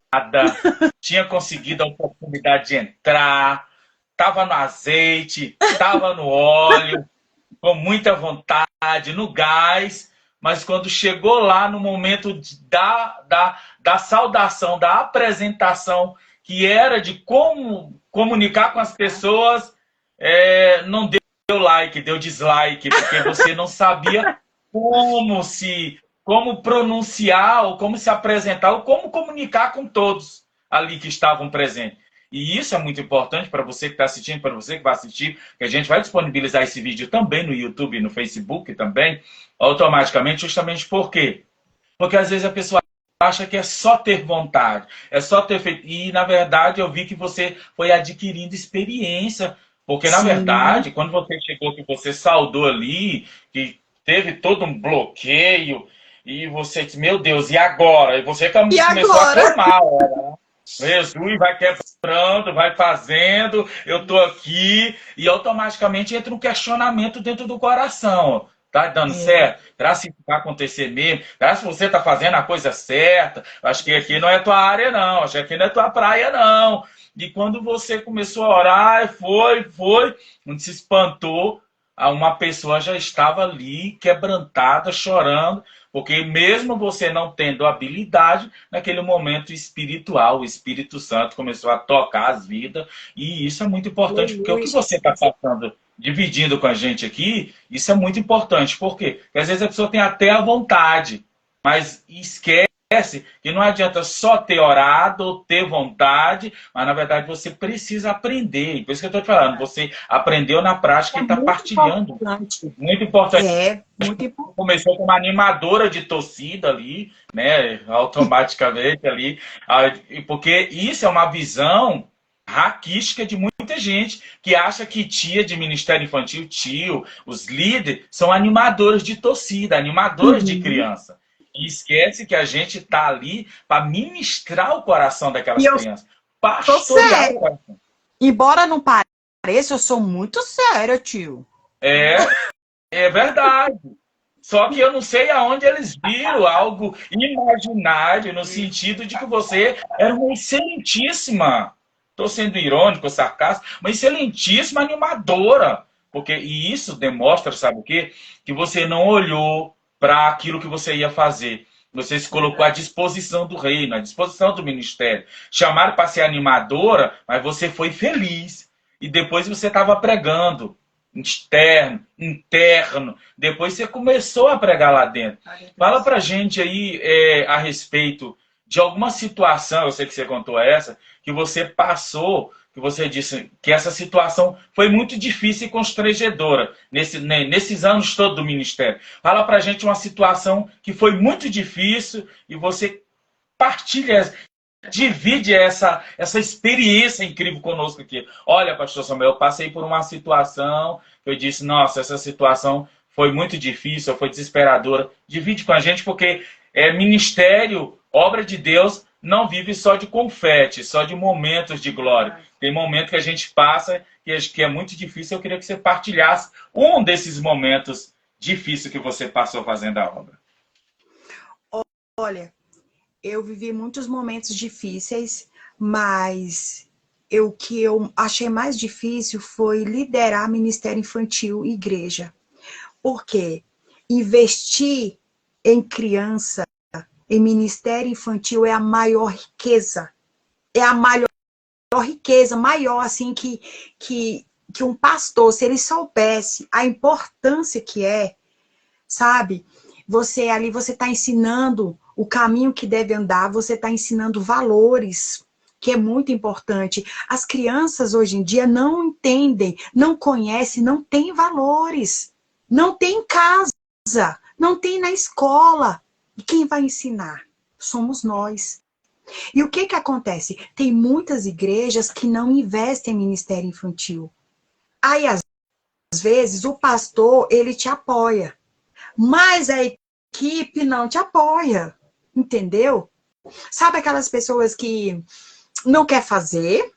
tinha conseguido a oportunidade de entrar, estava no azeite, estava no óleo, com muita vontade, no gás, mas quando chegou lá no momento da saudação, da apresentação, que era de como comunicar com as pessoas, não deu like, deu dislike, porque você não sabia como pronunciar, ou como se apresentar, ou como comunicar com todos ali que estavam presentes. E isso é muito importante para você que está assistindo, para você que vai assistir, que a gente vai disponibilizar esse vídeo também no YouTube e no Facebook também, automaticamente, justamente por quê? Porque às vezes a pessoa acha que é só ter vontade, é só ter feito. E, na verdade, eu vi que você foi adquirindo experiência. Porque, na Sim. verdade, quando você chegou, que você saudou ali, que teve todo um bloqueio, e você disse, meu Deus, e agora? E você começou a clamar. Jesus vai quebrando, vai fazendo, eu tô aqui, e automaticamente entra um questionamento dentro do coração. Tá dando certo? Será que vai acontecer mesmo? Será que você tá fazendo a coisa certa? Acho que aqui não é tua área, não. Acho que aqui não é tua praia, não. E quando você começou a orar, foi, quando se espantou, uma pessoa já estava ali, quebrantada, chorando, porque mesmo você não tendo habilidade, naquele momento espiritual, o Espírito Santo começou a tocar as vidas, e isso é muito importante, porque o que você está passando, dividindo com a gente aqui, isso é muito importante. Por quê? Porque às vezes a pessoa tem até a vontade, mas esquece que não adianta só ter orado ou ter vontade, mas na verdade você precisa aprender. E por isso que eu estou te falando, você aprendeu na prática e está partilhando. Muito importante. Muito importante. Começou com uma animadora de torcida ali, né? Automaticamente ali. Porque isso é uma visão raquística de muita gente que acha que tia de ministério infantil, tio, os líderes, são animadores de torcida, animadores de criança. E esquece que a gente está ali para ministrar o coração daquelas crianças. Pastorear o coração. Embora não pareça, eu sou muito séria, tio. É verdade. Só que eu não sei aonde eles viram algo imaginário, no sentido de que você era uma excelentíssima, estou sendo irônico, sarcástico, uma excelentíssima animadora. E isso demonstra, sabe o quê? Que você não olhou para aquilo que você ia fazer. Você se colocou à disposição do reino, à disposição do ministério. Chamaram para ser animadora, mas você foi feliz. E depois você estava pregando. Externo, interno. Depois você começou a pregar lá dentro. Fala pra gente aí a respeito de alguma situação, eu sei que você contou essa, que você passou, que você disse que essa situação foi muito difícil e constrangedora nesses anos todos do ministério. Fala pra gente uma situação que foi muito difícil e você partilha, divide essa experiência incrível conosco aqui. Olha, pastor Samuel, eu passei por uma situação que eu disse, nossa, essa situação foi muito difícil, foi desesperadora. Divide com a gente, porque ministério, obra de Deus, não vive só de confete, só de momentos de glória. Tem momento que a gente passa que é muito difícil. Eu queria que você partilhasse um desses momentos difíceis que você passou fazendo a obra. Olha, eu vivi muitos momentos difíceis, mas o que eu achei mais difícil foi liderar ministério infantil e igreja. Porque investir em criança, em ministério infantil, é a maior riqueza. É a maior riqueza, maior assim que um pastor, se ele soubesse a importância que é, sabe? Você ali, você está ensinando o caminho que deve andar, você está ensinando valores, que é muito importante. As crianças hoje em dia não entendem, não conhecem, não têm valores. Não tem em casa, não tem na escola. E quem vai ensinar? Somos nós. E o que acontece? Tem muitas igrejas que não investem em ministério infantil. Aí, às vezes, o pastor, ele te apoia, mas a equipe não te apoia, entendeu? Sabe aquelas pessoas que não quer fazer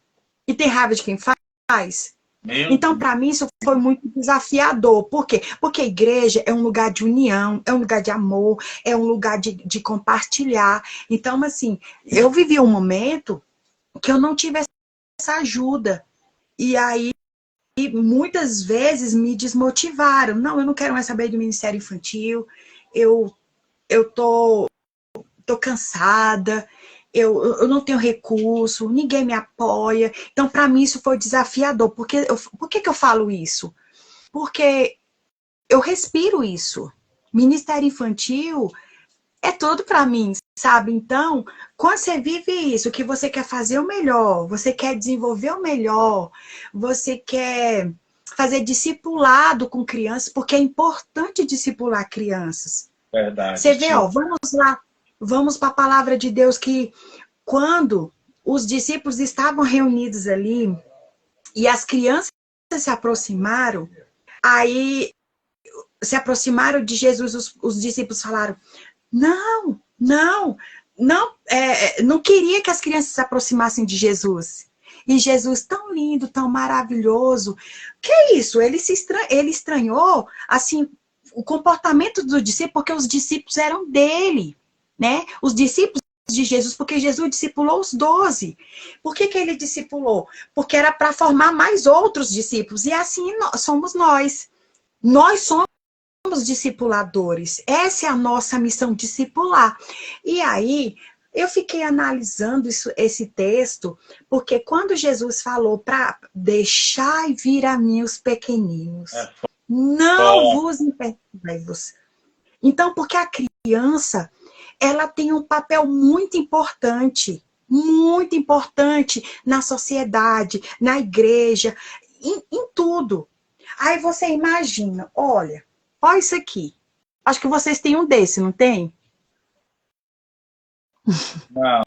e tem raiva de quem faz? Então, para mim, isso foi muito desafiador. Por quê? Porque a igreja é um lugar de união, é um lugar de amor, é um lugar de compartilhar. Então, assim, eu vivi um momento que eu não tive essa ajuda. E aí, muitas vezes me desmotivaram. Não, eu não quero mais saber do Ministério Infantil. Eu tô cansada. Eu não tenho recurso, ninguém me apoia. Então, para mim, isso foi desafiador. Por que eu falo isso? Porque eu respiro isso. Ministério Infantil é tudo para mim, sabe? Então, quando você vive isso, que você quer fazer o melhor, você quer desenvolver o melhor, você quer fazer discipulado com crianças, porque é importante discipular crianças. Verdade. Você vê, ó, vamos lá, vamos para a palavra de Deus, que quando os discípulos estavam reunidos ali e as crianças se aproximaram, aí se aproximaram de Jesus, os discípulos falaram, não queria que as crianças se aproximassem de Jesus. E Jesus, tão lindo, tão maravilhoso. Que é isso? Ele estranhou, assim, o comportamento dos discípulos, porque os discípulos eram dele, né? Os discípulos de Jesus, porque Jesus discipulou os 12. Por que ele discipulou? Porque era para formar mais outros discípulos. E assim somos nós. Nós somos discipuladores. Essa é a nossa missão, discipular. E aí, eu fiquei analisando esse texto, porque quando Jesus falou para deixar vir a mim os pequeninos, não vos impeçais. Então, porque a criança, ela tem um papel muito importante na sociedade, na igreja, em tudo. Aí você imagina, olha isso aqui. Acho que vocês têm um desse, não tem? Não.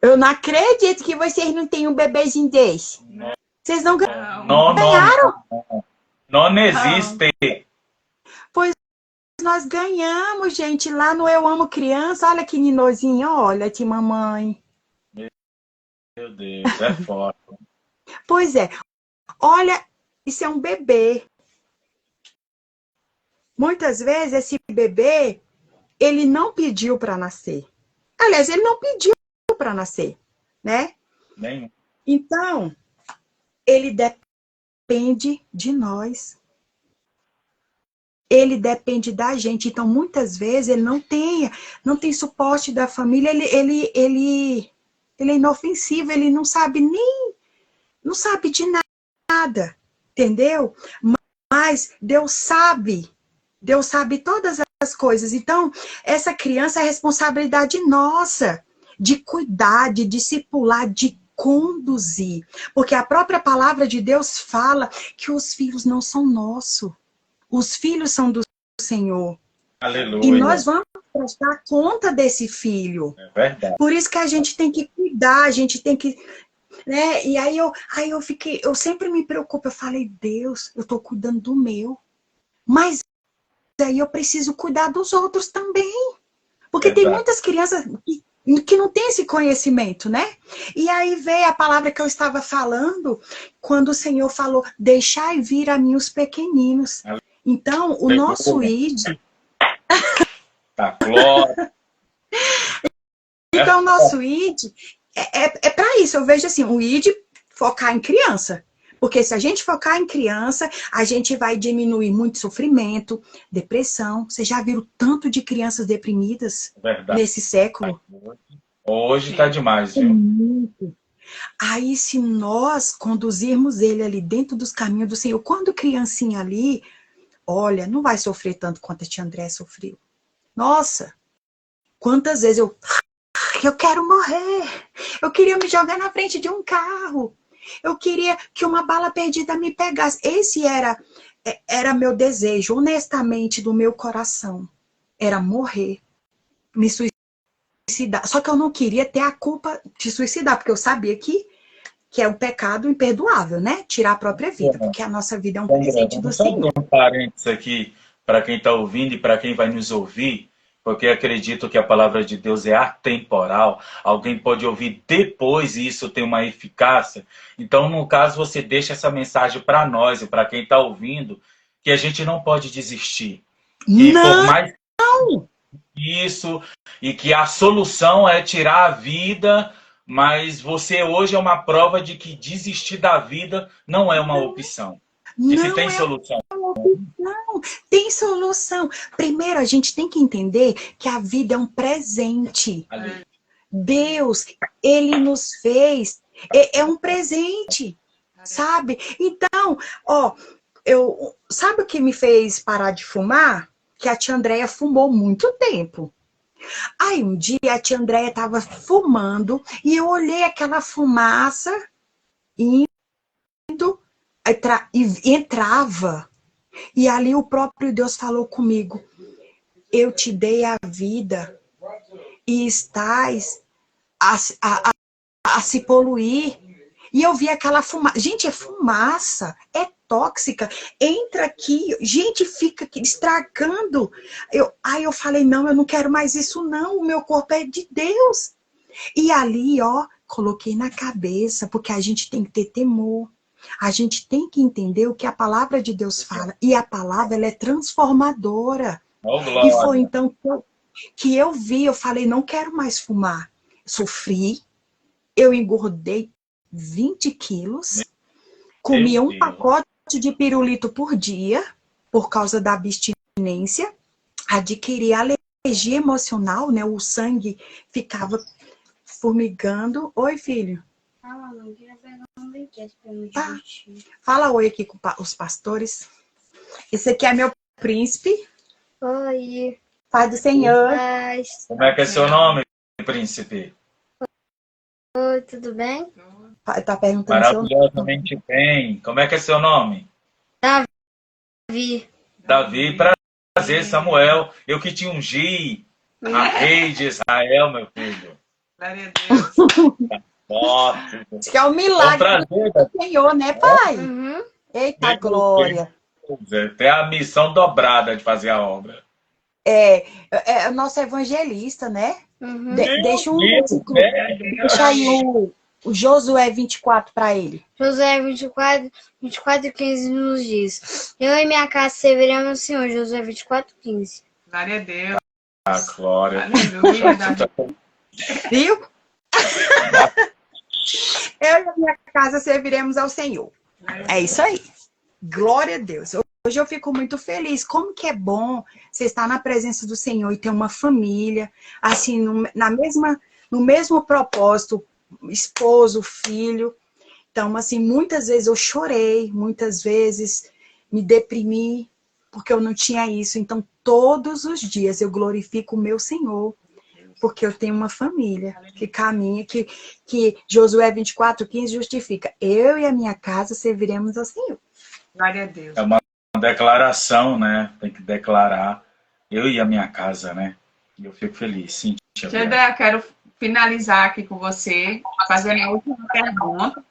Eu não acredito que vocês não têm um bebezinho desse. Não. Vocês não ganharam? Não existe. Pois nós ganhamos, gente, lá no Eu Amo Criança. Olha que ninozinho, olha que mamãe. Meu Deus, é forte. Pois é. Olha, isso é um bebê. Muitas vezes esse bebê, ele não pediu para nascer. Aliás, ele não pediu para nascer, né? Nem. Então, ele depende de nós. Ele depende da gente. Então, muitas vezes, ele não tem suporte da família, ele é inofensivo, ele não sabe de nada, entendeu? Mas Deus sabe todas as coisas. Então, essa criança é responsabilidade nossa, de cuidar, de discipular, de conduzir. Porque a própria palavra de Deus fala que os filhos não são nossos. Os filhos são do Senhor. Aleluia. E nós vamos prestar conta desse filho. É verdade. Por isso que a gente tem que cuidar, a gente tem que... né? E aí eu sempre me preocupo, eu falei, Deus, eu estou cuidando do meu. Mas aí eu preciso cuidar dos outros também. Porque tem muitas crianças que não têm esse conhecimento, né? E aí veio a palavra que eu estava falando, quando o Senhor falou, deixai vir a mim os pequeninos. Então, o nosso ID... Tá, glória. Então, o nosso ID é para isso. Eu vejo assim, o ID focar em criança. Porque se a gente focar em criança, a gente vai diminuir muito sofrimento, depressão. Vocês já viram tanto de crianças deprimidas nesse século? Hoje tá demais, viu? Muito. Aí, se nós conduzirmos ele ali dentro dos caminhos do Senhor, quando criancinha ali, olha, não vai sofrer tanto quanto a tia André sofreu. Nossa, quantas vezes eu quero morrer. Eu queria me jogar na frente de um carro. Eu queria que uma bala perdida me pegasse. Esse era meu desejo, honestamente, do meu coração. Era morrer, me suicidar. Só que eu não queria ter a culpa de suicidar, porque eu sabia que que é um pecado imperdoável, né? Tirar a própria vida, porque a nossa vida é um presente do Vamos só abrir Senhor. um parênteses aqui para quem está ouvindo e para quem vai nos ouvir, porque acredito que a palavra de Deus é atemporal. Alguém pode ouvir depois e isso tem uma eficácia. Então, no caso, você deixa essa mensagem para nós e para quem está ouvindo, que a gente não pode desistir. E por Não! mais isso, e que a solução é tirar a vida, mas você hoje é uma prova de que desistir da vida não é uma opção. E se Não tem é solução? uma opção, tem solução. Primeiro, a gente tem que entender que a vida é um presente. Ali. Deus, Ele nos fez, é um presente, sabe? Então, ó, sabe o que me fez parar de fumar? Que a tia Andréia fumou muito tempo. Aí um dia a tia Andréia estava fumando e eu olhei aquela fumaça indo e entrava. E ali o próprio Deus falou comigo: eu te dei a vida e estás a se poluir. E eu vi aquela fumaça. Gente, é fumaça, é tóxica. Entra aqui, gente, fica aqui estragando. Aí eu falei: não, eu não quero mais isso, não. O meu corpo é de Deus. E ali, ó, coloquei na cabeça, porque a gente tem que ter temor. A gente tem que entender o que a palavra de Deus fala. E a palavra, ela é transformadora. Oh, E foi glória. então que eu vi, eu falei: não quero mais fumar. Sofri, eu engordei 20 quilos, comia um Deus. pacote de pirulito por dia, por causa da abstinência, adquiri alergia emocional, né? O sangue ficava formigando. Oi, filho. Tá. Fala oi aqui com os pastores. Esse aqui é meu príncipe. Oi. Pai do Senhor. Paz. Como é que é seu nome, príncipe? Oi, tudo bem? Tá perguntando seu nome. Maravilhosamente bem. Como é que é seu nome? Vi. Davi, prazer, Samuel. Eu que te ungi a rei de Israel, meu filho. Glória a Deus. Ótimo. Acho que é um É um milagre prazer, Davi. do Senhor, né, pai? Uhum. Eita Meu glória. Deus, tem a missão dobrada de fazer a obra. É o nosso evangelista, né? Uhum. Deixa um Deus, versículo. né? Deixa aí o Josué 24 para ele. Josué 24 e 15 nos diz: eu e minha casa serviremos ao Senhor. Josué 24, 15. Glória a Deus. A glória. Aleluia. Davi. Viu? Eu e a minha casa serviremos ao Senhor. É isso aí. Glória a Deus. Hoje eu fico muito feliz. Como que é bom você estar na presença do Senhor e ter uma família, assim, no mesmo propósito, esposo, filho. Então, assim, muitas vezes eu chorei, muitas vezes me deprimi, porque eu não tinha isso. Então, todos os dias eu glorifico o meu Senhor, porque eu tenho uma família que caminha, que Josué 24, 15 justifica. Eu e a minha casa serviremos ao Senhor. Glória a Deus. É uma declaração, né? Tem que declarar. Eu e a minha casa, né? E eu fico feliz. Sim, tia Bia. André, eu quero finalizar aqui com você, fazendo a última pergunta.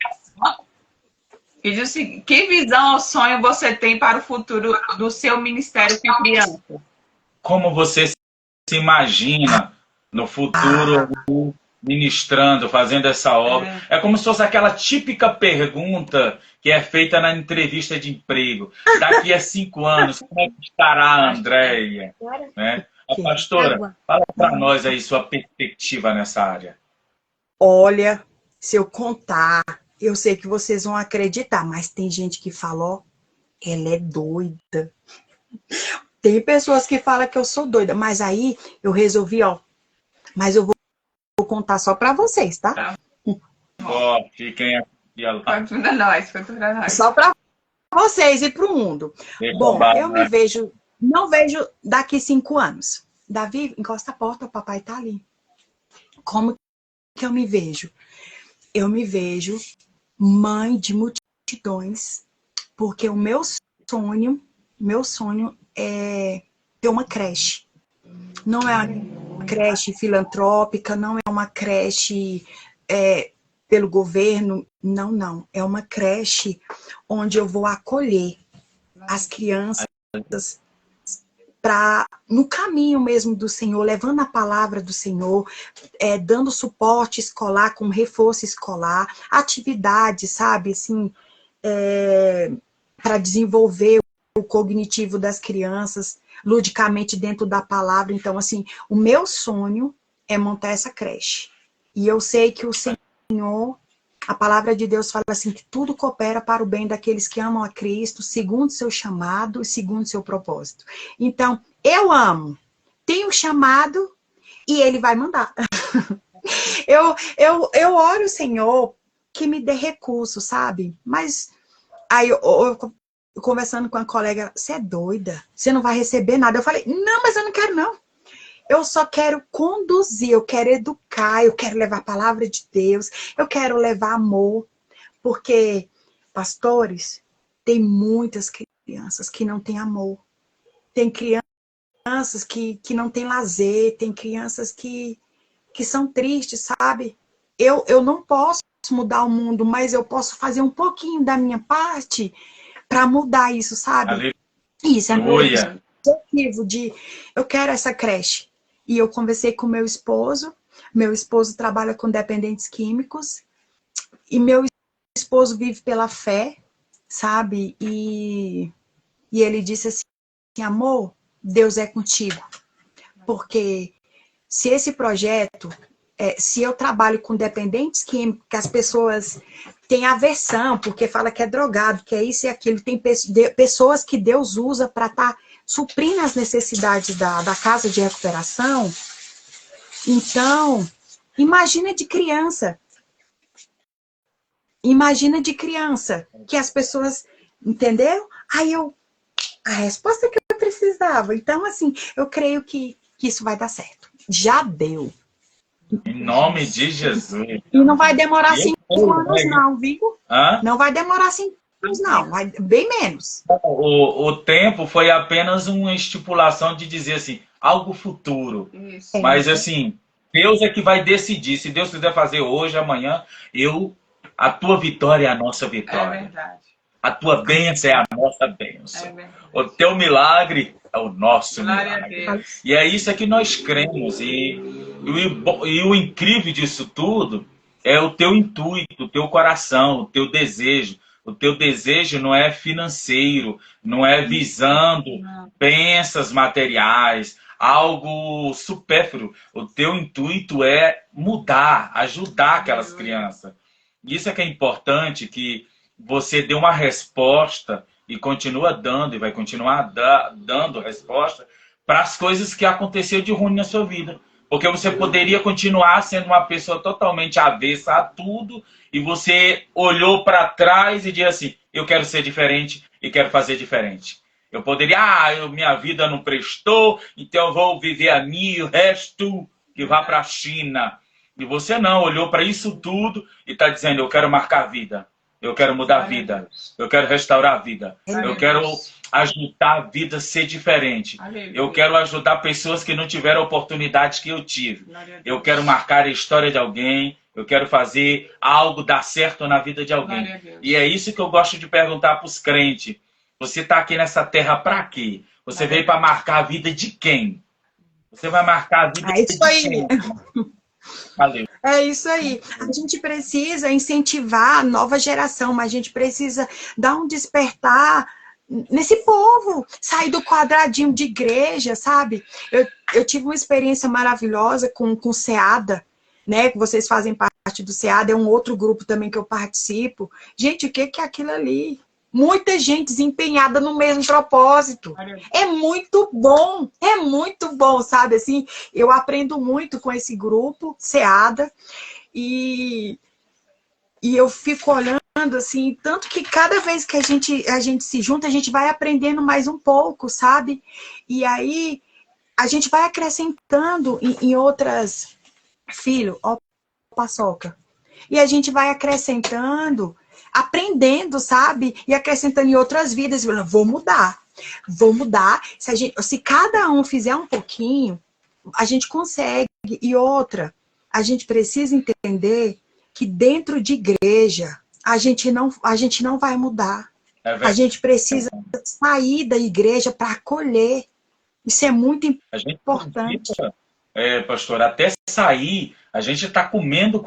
Que diz o seguinte: que visão ou sonho você tem para o futuro do seu ministério com crianças? Como você se imagina no futuro ministrando, fazendo essa obra? É como se fosse aquela típica pergunta que é feita na entrevista de emprego. Daqui a 5 anos, como é que estará a Andréia? Né? A pastora, fala para nós aí sua perspectiva nessa área. Olha, se eu contar, eu sei que vocês vão acreditar, mas tem gente que fala: ó, ela é doida. Tem pessoas que falam que eu sou doida, mas aí eu resolvi, ó, mas eu vou contar só para vocês, tá? Ó, fiquem aqui. Conta pra nós, conta pra nós. Só para vocês e para o mundo. Bom, eu me vejo, não vejo daqui 5 anos. Davi, encosta a porta, o papai tá ali. Como que eu me vejo? Eu me vejo mãe de multidões, porque o meu sonho é ter uma creche. Não é uma creche filantrópica, não é uma creche pelo governo. Não, não. É uma creche onde eu vou acolher as crianças no caminho mesmo do Senhor, levando a palavra do Senhor, dando suporte escolar com reforço escolar, atividades, sabe, assim, para desenvolver o cognitivo das crianças, ludicamente dentro da palavra. Então, assim, o meu sonho é montar essa creche. E eu sei que o Senhor, a palavra de Deus fala assim, que tudo coopera para o bem daqueles que amam a Cristo, segundo seu chamado e segundo seu propósito. Então, eu amo, tenho chamado e Ele vai mandar. Eu oro, Senhor, que me dê recurso, sabe? Mas aí eu conversando com a colega, você é doida? Você não vai receber nada? Eu falei, não, mas eu não quero não. Eu só quero conduzir, eu quero educar, eu quero levar a palavra de Deus, eu quero levar amor. Porque, pastores, tem muitas crianças que não têm amor. Tem crianças que não têm lazer, tem crianças que são tristes, sabe? Eu não posso mudar o mundo, mas eu posso fazer um pouquinho da minha parte para mudar isso, sabe? Aleluia. Isso é meu objetivo eu quero essa creche. E eu conversei com meu esposo trabalha com dependentes químicos, e meu esposo vive pela fé, sabe? E ele disse assim, amor, Deus é contigo. Porque se esse projeto, se eu trabalho com dependentes químicos, que as pessoas têm aversão, porque fala que é drogado, que é isso e aquilo, tem pessoas que Deus usa para estar suprindo as necessidades da casa de recuperação. Então, imagina de criança, que as pessoas, entendeu? Aí a resposta que eu precisava. Então, assim, eu creio que isso vai dar certo. Já deu. Em nome de Jesus. E não vai demorar 5 anos não, viu? Hã? Não vai demorar 5 anos não, vai bem menos. O tempo foi apenas uma estipulação de dizer assim, algo futuro. Isso. Mas assim, Deus é que vai decidir. Se Deus quiser fazer hoje, amanhã, a tua vitória é a nossa É vitória. verdade. A tua bênção é a nossa bênção. É verdade. O teu milagre é o nosso Glória a milagre. Deus. E é isso que nós cremos. E o incrível disso tudo é o teu intuito, o teu coração, o teu desejo. O teu desejo não é financeiro, não é visando bênçãos materiais, algo supérfluo. O teu intuito é mudar, ajudar aquelas crianças. Isso é que é importante, que você dê uma resposta e continua dando, e vai continuar dando resposta para as coisas que aconteceu de ruim na sua vida. Porque você poderia continuar sendo uma pessoa totalmente avessa a tudo, e você olhou para trás e disse assim, eu quero ser diferente e quero fazer diferente. Eu poderia, minha vida não prestou, então eu vou viver a minha e o resto que vá para a China. E você não, olhou para isso tudo e está dizendo, eu quero marcar a vida. Eu quero mudar a vida. Eu quero restaurar a vida. Eu quero ajudar a vida a ser diferente. Eu quero ajudar pessoas que não tiveram a oportunidade que eu tive. Eu quero marcar a história de alguém. Eu quero fazer algo dar certo na vida de alguém. E é isso que eu gosto de perguntar para os crentes. Você está aqui nessa terra para quê? Você veio para marcar a vida de quem? Você vai marcar a vida de quem? Valeu. É isso aí. A gente precisa incentivar a nova geração, mas a gente precisa dar um despertar nesse povo, sair do quadradinho de igreja, sabe? Eu tive uma experiência maravilhosa com o SEADA, né? Que vocês fazem parte do SEADA, é um outro grupo também que eu participo. Gente, o que é aquilo ali? Muita gente desempenhada no mesmo propósito. É muito bom, sabe? Assim, eu aprendo muito com esse grupo, SEADA, e eu fico olhando assim, tanto que cada vez que a gente se junta, a gente vai aprendendo mais um pouco, sabe? E aí a gente vai acrescentando em outras... Filho, ó, paçoca. E a gente vai acrescentando, aprendendo, sabe? E acrescentando em outras vidas. Vou mudar. Se cada um fizer um pouquinho, a gente consegue. E outra, a gente precisa entender que dentro de igreja a gente não vai mudar. É A verdade. gente precisa sair da igreja para acolher. Isso é muito A gente importante. precisa, pastor, até sair, a gente está comendo,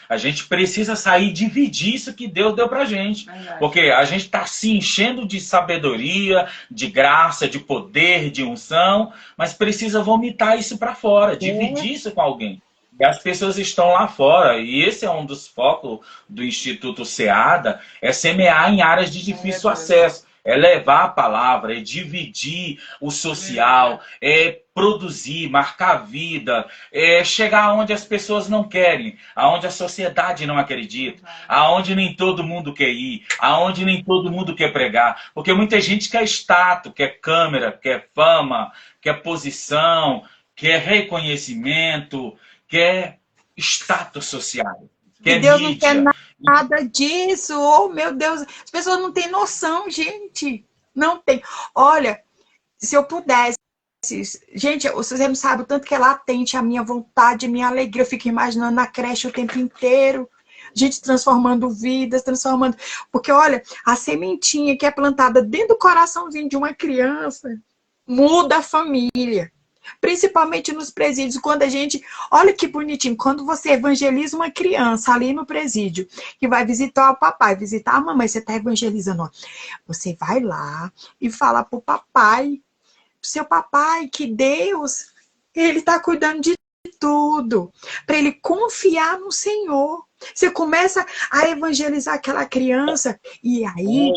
a gente precisa sair e dividir isso que Deus deu pra gente. Verdade. Porque a gente está se enchendo de sabedoria, de graça, de poder, de unção, mas precisa vomitar isso para fora, dividir isso com alguém. E as pessoas estão lá fora, e esse é um dos focos do Instituto SEADA, é semear em áreas de difícil acesso. É levar a palavra, é dividir o social, é produzir, marcar vida, é chegar aonde as pessoas não querem, aonde a sociedade não acredita, aonde nem todo mundo quer ir, aonde nem todo mundo quer pregar. Porque muita gente quer status, quer câmera, quer fama, quer posição, quer reconhecimento, quer status social, quer E Deus não quer mídia. nada disso. Oh, meu Deus. As pessoas não têm noção, gente. Não tem. Olha, se eu pudesse... Gente, você não sabe o tanto que é latente a minha vontade, a minha alegria. Eu fico imaginando na creche o tempo inteiro. Gente transformando vidas, transformando... Porque, olha, a sementinha que é plantada dentro do coraçãozinho de uma criança muda a família. Principalmente nos presídios, quando a gente... Olha que bonitinho, quando você evangeliza uma criança ali no presídio, que vai visitar o papai, visitar a mamãe, você está evangelizando, ó. Você vai lá e fala pro papai, pro seu papai, que Deus, ele está cuidando de tudo, para ele confiar no Senhor. Você começa a evangelizar aquela criança, e aí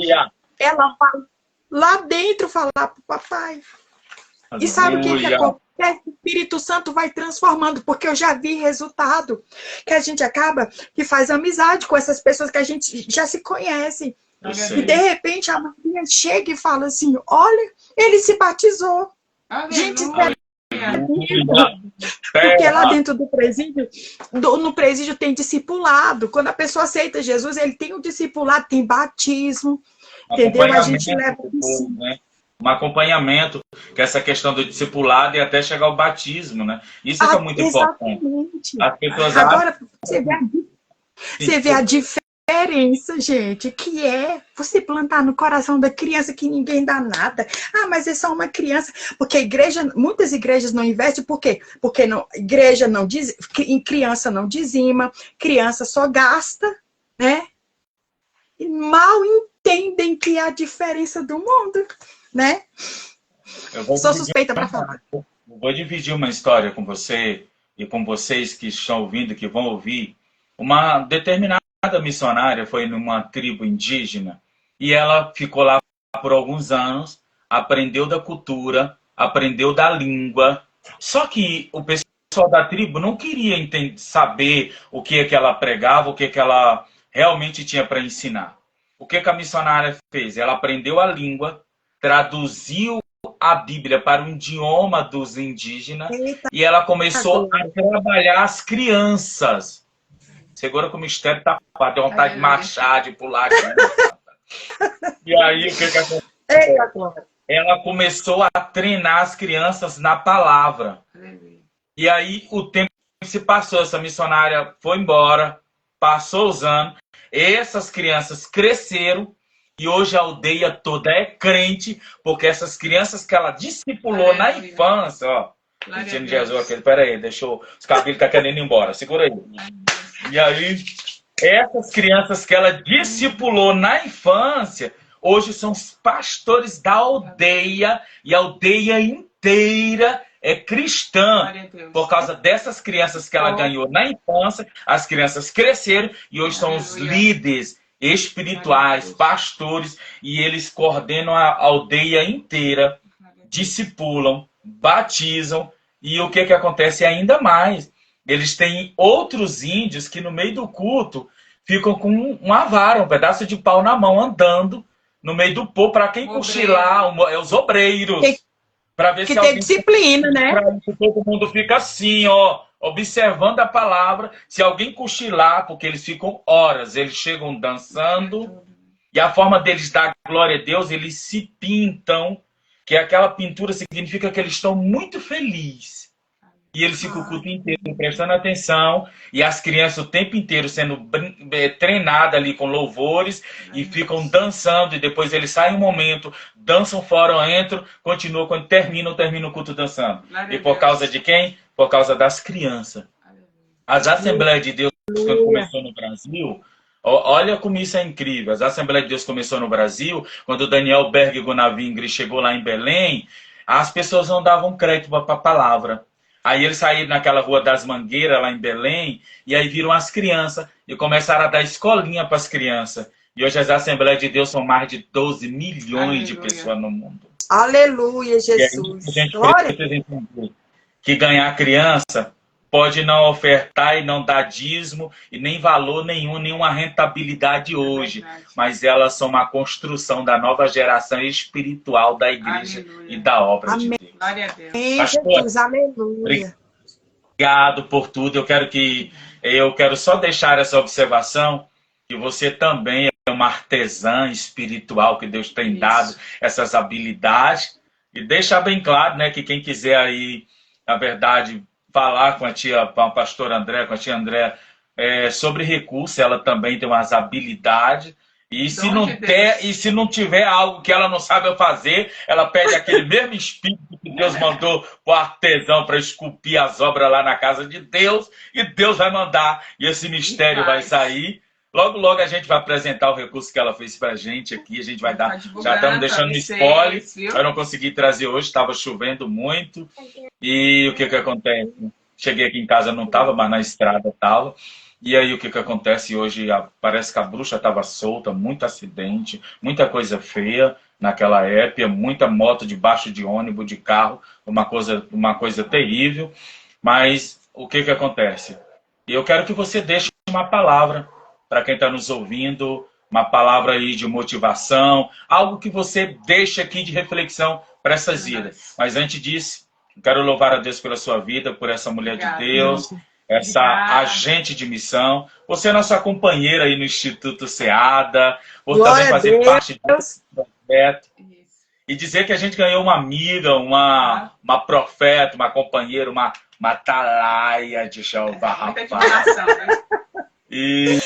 ela vai lá dentro falar pro papai. E sabe o que acontece? O Espírito Santo vai transformando, porque eu já vi resultado, que a gente acaba que faz amizade com essas pessoas que a gente já se conhece. E de repente a Maria chega e fala assim, olha, ele se batizou. Gente, porque lá dentro do presídio, no presídio tem discipulado. Quando a pessoa aceita Jesus, ele tem um discipulado, tem batismo, entendeu? A gente leva isso. Né? Um acompanhamento, que é essa questão do discipulado e até chegar ao batismo, né? Isso é que é muito importante. As pessoas agora, você vê a diferença, gente, que é você plantar no coração da criança que ninguém dá nada. Ah, mas é só uma criança. Porque muitas igrejas não investem, por quê? Porque igreja não diz, criança não dizima, criança só gasta, né? E mal entendem que é a diferença do mundo. Né? Sou suspeita para falar. Eu vou dividir uma história com você e com vocês que estão ouvindo, que vão ouvir. Uma determinada missionária foi numa tribo indígena e ela ficou lá por alguns anos, aprendeu da cultura, aprendeu da língua. Só que o pessoal da tribo não queria saber o que é que ela pregava, o que é que ela realmente tinha para ensinar. O que a missionária fez? Ela aprendeu a língua, traduziu a Bíblia para o idioma dos indígenas. Eita, e ela começou a trabalhar as crianças. Segura que o mistério tá deu vontade de marchar, de pular. E aí, o que aconteceu? Ela começou a treinar as crianças na palavra. E aí, o tempo se passou, essa missionária foi embora, passou os anos, essas crianças cresceram, e hoje a aldeia toda é crente, porque essas crianças que ela discipulou na infância, ó. Dizendo Jesus aquele, peraí, deixou os cabelos tá querendo ir embora, segura aí. E aí, essas crianças que ela discipulou na infância, hoje são os pastores da aldeia, e a aldeia inteira é cristã. Por causa dessas crianças que ela ganhou na infância, as crianças cresceram e hoje são os líderes espirituais, pastores, e eles coordenam a aldeia inteira, discipulam, batizam, e o que acontece ainda mais? Eles têm outros índios que no meio do culto ficam com uma vara, um pedaço de pau na mão, andando no meio do povo, para quem cochilar, os obreiros. Para ver se tem disciplina, né? Todo mundo fica assim, ó, observando a palavra. Se alguém cochilar, porque eles ficam horas, eles chegam dançando, e a forma deles dar glória a Deus, eles se pintam, que aquela pintura significa que eles estão muito felizes. e eles ficam o culto inteiro prestando atenção, e as crianças o tempo inteiro sendo treinadas ali com louvores, e ficam dançando, e depois eles saem um momento, dançam fora, entram, continuam, quando termina o culto dançando. E por causa de quem? Por causa das crianças. As Assembleias de Deus, quando começou no Brasil, olha como isso é incrível. As Assembleias de Deus começou no Brasil, quando o Daniel Berg Gonavingre chegou lá em Belém, as pessoas não davam crédito para a palavra. Aí eles saíram naquela Rua das Mangueiras, lá em Belém, e aí viram as crianças e começaram a dar escolinha para as crianças. E hoje as Assembleias de Deus são mais de 12 milhões de pessoas no mundo. Aleluia, Jesus. E aí, a gente precisa entender que ganhar criança pode não ofertar e não dar dízimo e nem valor nenhum, nenhuma rentabilidade hoje. Mas elas são uma construção da nova geração espiritual da igreja e da obra de Deus. Glória a Deus. Pastor, Jesus, aleluia. Obrigado por tudo. Eu quero só deixar essa observação, que você também é uma artesã espiritual, que Deus tem dado essas habilidades. E deixar bem claro, né, que quem quiser aí, na verdade, falar com a pastora André, com a tia André, sobre recursos, ela também tem umas habilidades. E se não tiver algo que ela não sabe fazer, ela pede aquele mesmo espírito que Deus mandou para o artesão para esculpir as obras lá na casa de Deus, e Deus vai mandar, e esse mistério vai sair. Logo, logo a gente vai apresentar o recurso que ela fez para a gente aqui. A gente vai dar. Já estamos deixando um spoiler. Eu não consegui trazer hoje, estava chovendo muito. E o que acontece? Cheguei aqui em casa, não estava, mas na estrada estava. E aí o que acontece hoje? Parece que a bruxa estava solta, muito acidente, muita coisa feia naquela época, muita moto debaixo de ônibus, de carro, uma coisa terrível. Mas o que acontece? Eu quero que você deixe uma palavra para quem está nos ouvindo, uma palavra aí de motivação, algo que você deixa aqui de reflexão para essas vidas. Mas antes disso, quero louvar a Deus pela sua vida, por essa mulher de Deus, essa agente de missão. Você é nossa companheira aí no Instituto SEADA, por também fazer parte desse projeto. E dizer que a gente ganhou uma amiga, uma profeta, uma companheira, uma atalaia de Jeová, rapaz. Né? E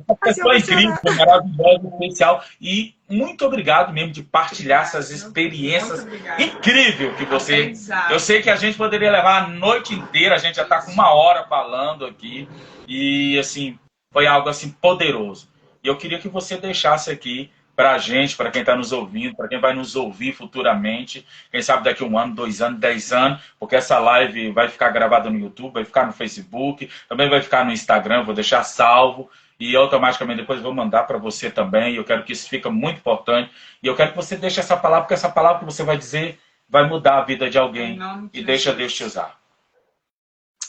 uma pessoa incrível, maravilhosa, especial. E muito obrigado mesmo de partilhar essas experiências incríveis que você... Eu sei que a gente poderia levar a noite inteira, a gente já está com 1 hora falando aqui. E assim, foi algo assim poderoso. E eu queria que você deixasse aqui para a gente, para quem está nos ouvindo, para quem vai nos ouvir futuramente, quem sabe daqui 1 ano, 2 anos, 10 anos, porque essa live vai ficar gravada no YouTube, vai ficar no Facebook, também vai ficar no Instagram, vou deixar salvo, e automaticamente depois vou mandar para você também. Eu quero que isso fique muito importante, e eu quero que você deixe essa palavra, porque essa palavra que você vai dizer vai mudar a vida de alguém, e deixa Deus te usar.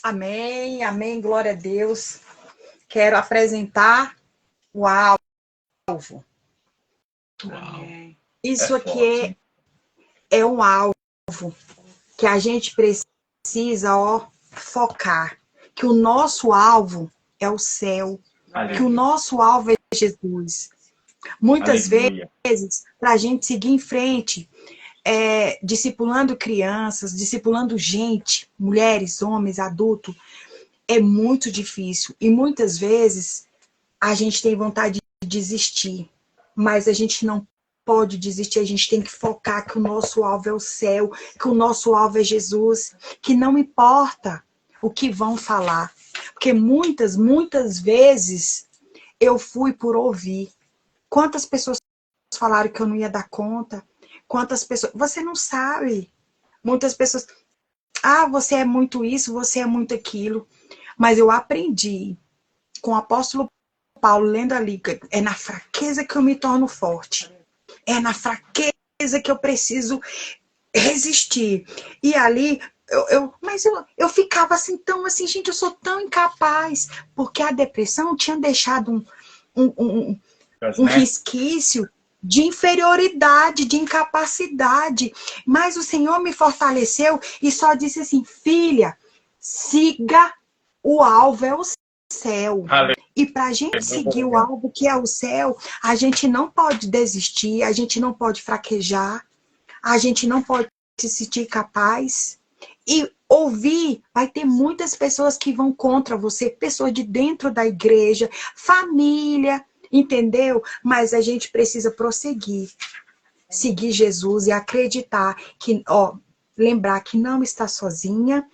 Amém, amém, glória a Deus. Quero apresentar o alvo. Isso aqui é um alvo que a gente precisa focar. Que o nosso alvo é o céu. Aleluia. Que o nosso alvo é Jesus. Muitas vezes, para a gente seguir em frente, discipulando crianças, discipulando gente, mulheres, homens, adultos, é muito difícil. E muitas vezes a gente tem vontade de desistir. Mas a gente não pode desistir, a gente tem que focar que o nosso alvo é o céu, que o nosso alvo é Jesus, que não importa o que vão falar. Porque muitas vezes eu fui por ouvir. Quantas pessoas falaram que eu não ia dar conta? Quantas pessoas... Você não sabe. Muitas pessoas... você é muito isso, você é muito aquilo. Mas eu aprendi com o apóstolo Paulo, lendo ali, é na fraqueza que eu me torno forte. É na fraqueza que eu preciso resistir. E ali, eu ficava assim, tão assim, gente, eu sou tão incapaz. Porque a depressão tinha deixado um resquício de inferioridade, de incapacidade. Mas o Senhor me fortaleceu e só disse assim, filha, siga o alvo, é o céu. E para a gente seguir o alvo que é o céu, a gente não pode desistir, a gente não pode fraquejar, a gente não pode se sentir capaz. e ouvir, vai ter muitas pessoas que vão contra você, pessoas de dentro da igreja, família, entendeu? Mas a gente precisa prosseguir, seguir Jesus e acreditar que, ó, lembrar que não está sozinha,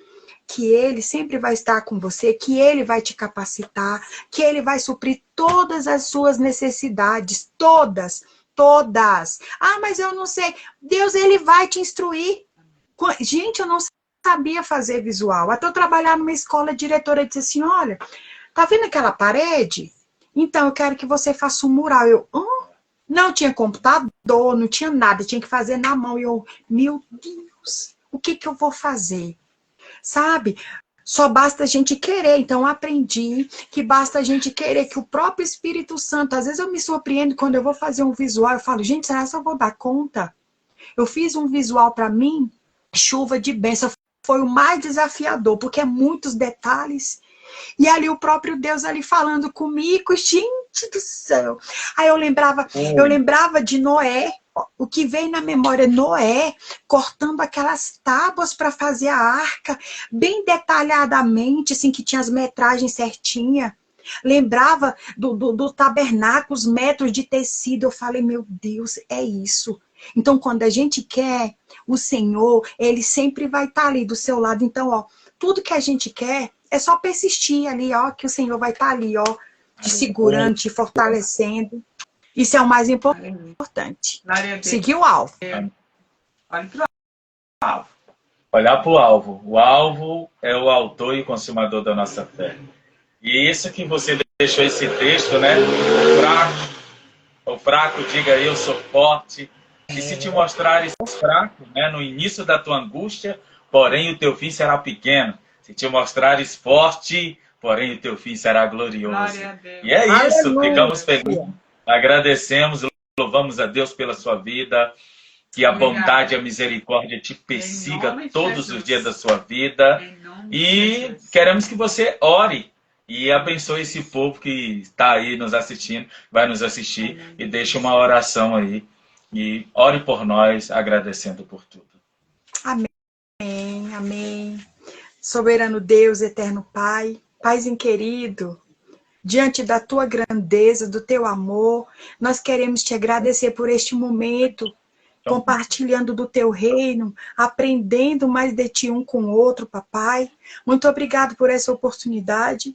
que ele sempre vai estar com você, que ele vai te capacitar, que ele vai suprir todas as suas necessidades, todas, todas. Ah, mas eu não sei. Deus, ele vai te instruir. Gente, eu não sabia fazer visual. Até eu trabalhar numa escola, a diretora disse assim, olha, tá vendo aquela parede? Então, eu quero que você faça um mural. Eu, não tinha computador, não tinha nada, tinha que fazer na mão. E eu, meu Deus, o que eu vou fazer? Sabe? Só basta a gente querer. Então, eu aprendi que basta a gente querer, que o próprio Espírito Santo, às vezes eu me surpreendo quando eu vou fazer um visual, eu falo, gente, será que eu vou dar conta? Eu fiz um visual para mim, chuva de bênção, foi o mais desafiador, porque é muitos detalhes. E ali o próprio Deus ali falando comigo, gente do céu. Aí eu lembrava de Noé, o que veio na memória, Noé cortando aquelas tábuas para fazer a arca, bem detalhadamente, assim, que tinha as metragens certinhas. Lembrava do tabernáculo, os metros de tecido. Eu falei, meu Deus, é isso. Então, quando a gente quer, o Senhor, ele sempre vai estar ali do seu lado. Então, ó, tudo que a gente quer, é só persistir ali, ó, que o Senhor vai estar ali, ó, te segurando, te fortalecendo. Isso é o mais importante. Seguir o alvo. Olha para o alvo. Olhar para o alvo. O alvo é o autor e consumador da nossa fé. E isso que você deixou esse texto, né? O fraco, diga eu sou forte. E se te mostrares fraco, né, no início da tua angústia, porém o teu fim será pequeno. Se te mostrares forte, porém o teu fim será glorioso. E é isso, Aleluia. Ficamos felizes, agradecemos, louvamos a Deus pela sua vida, que a bondade e a misericórdia te persiga todos os dias da sua vida. E queremos que você ore e abençoe esse povo que está aí nos assistindo, vai nos assistir, e deixe uma oração aí. E ore por nós, agradecendo por tudo. Amém, amém. Soberano Deus, eterno Pai, Paizinho querido, diante da tua grandeza, do teu amor, nós queremos te agradecer por este momento, compartilhando do teu reino, aprendendo mais de ti um com o outro, papai. Muito obrigado por essa oportunidade.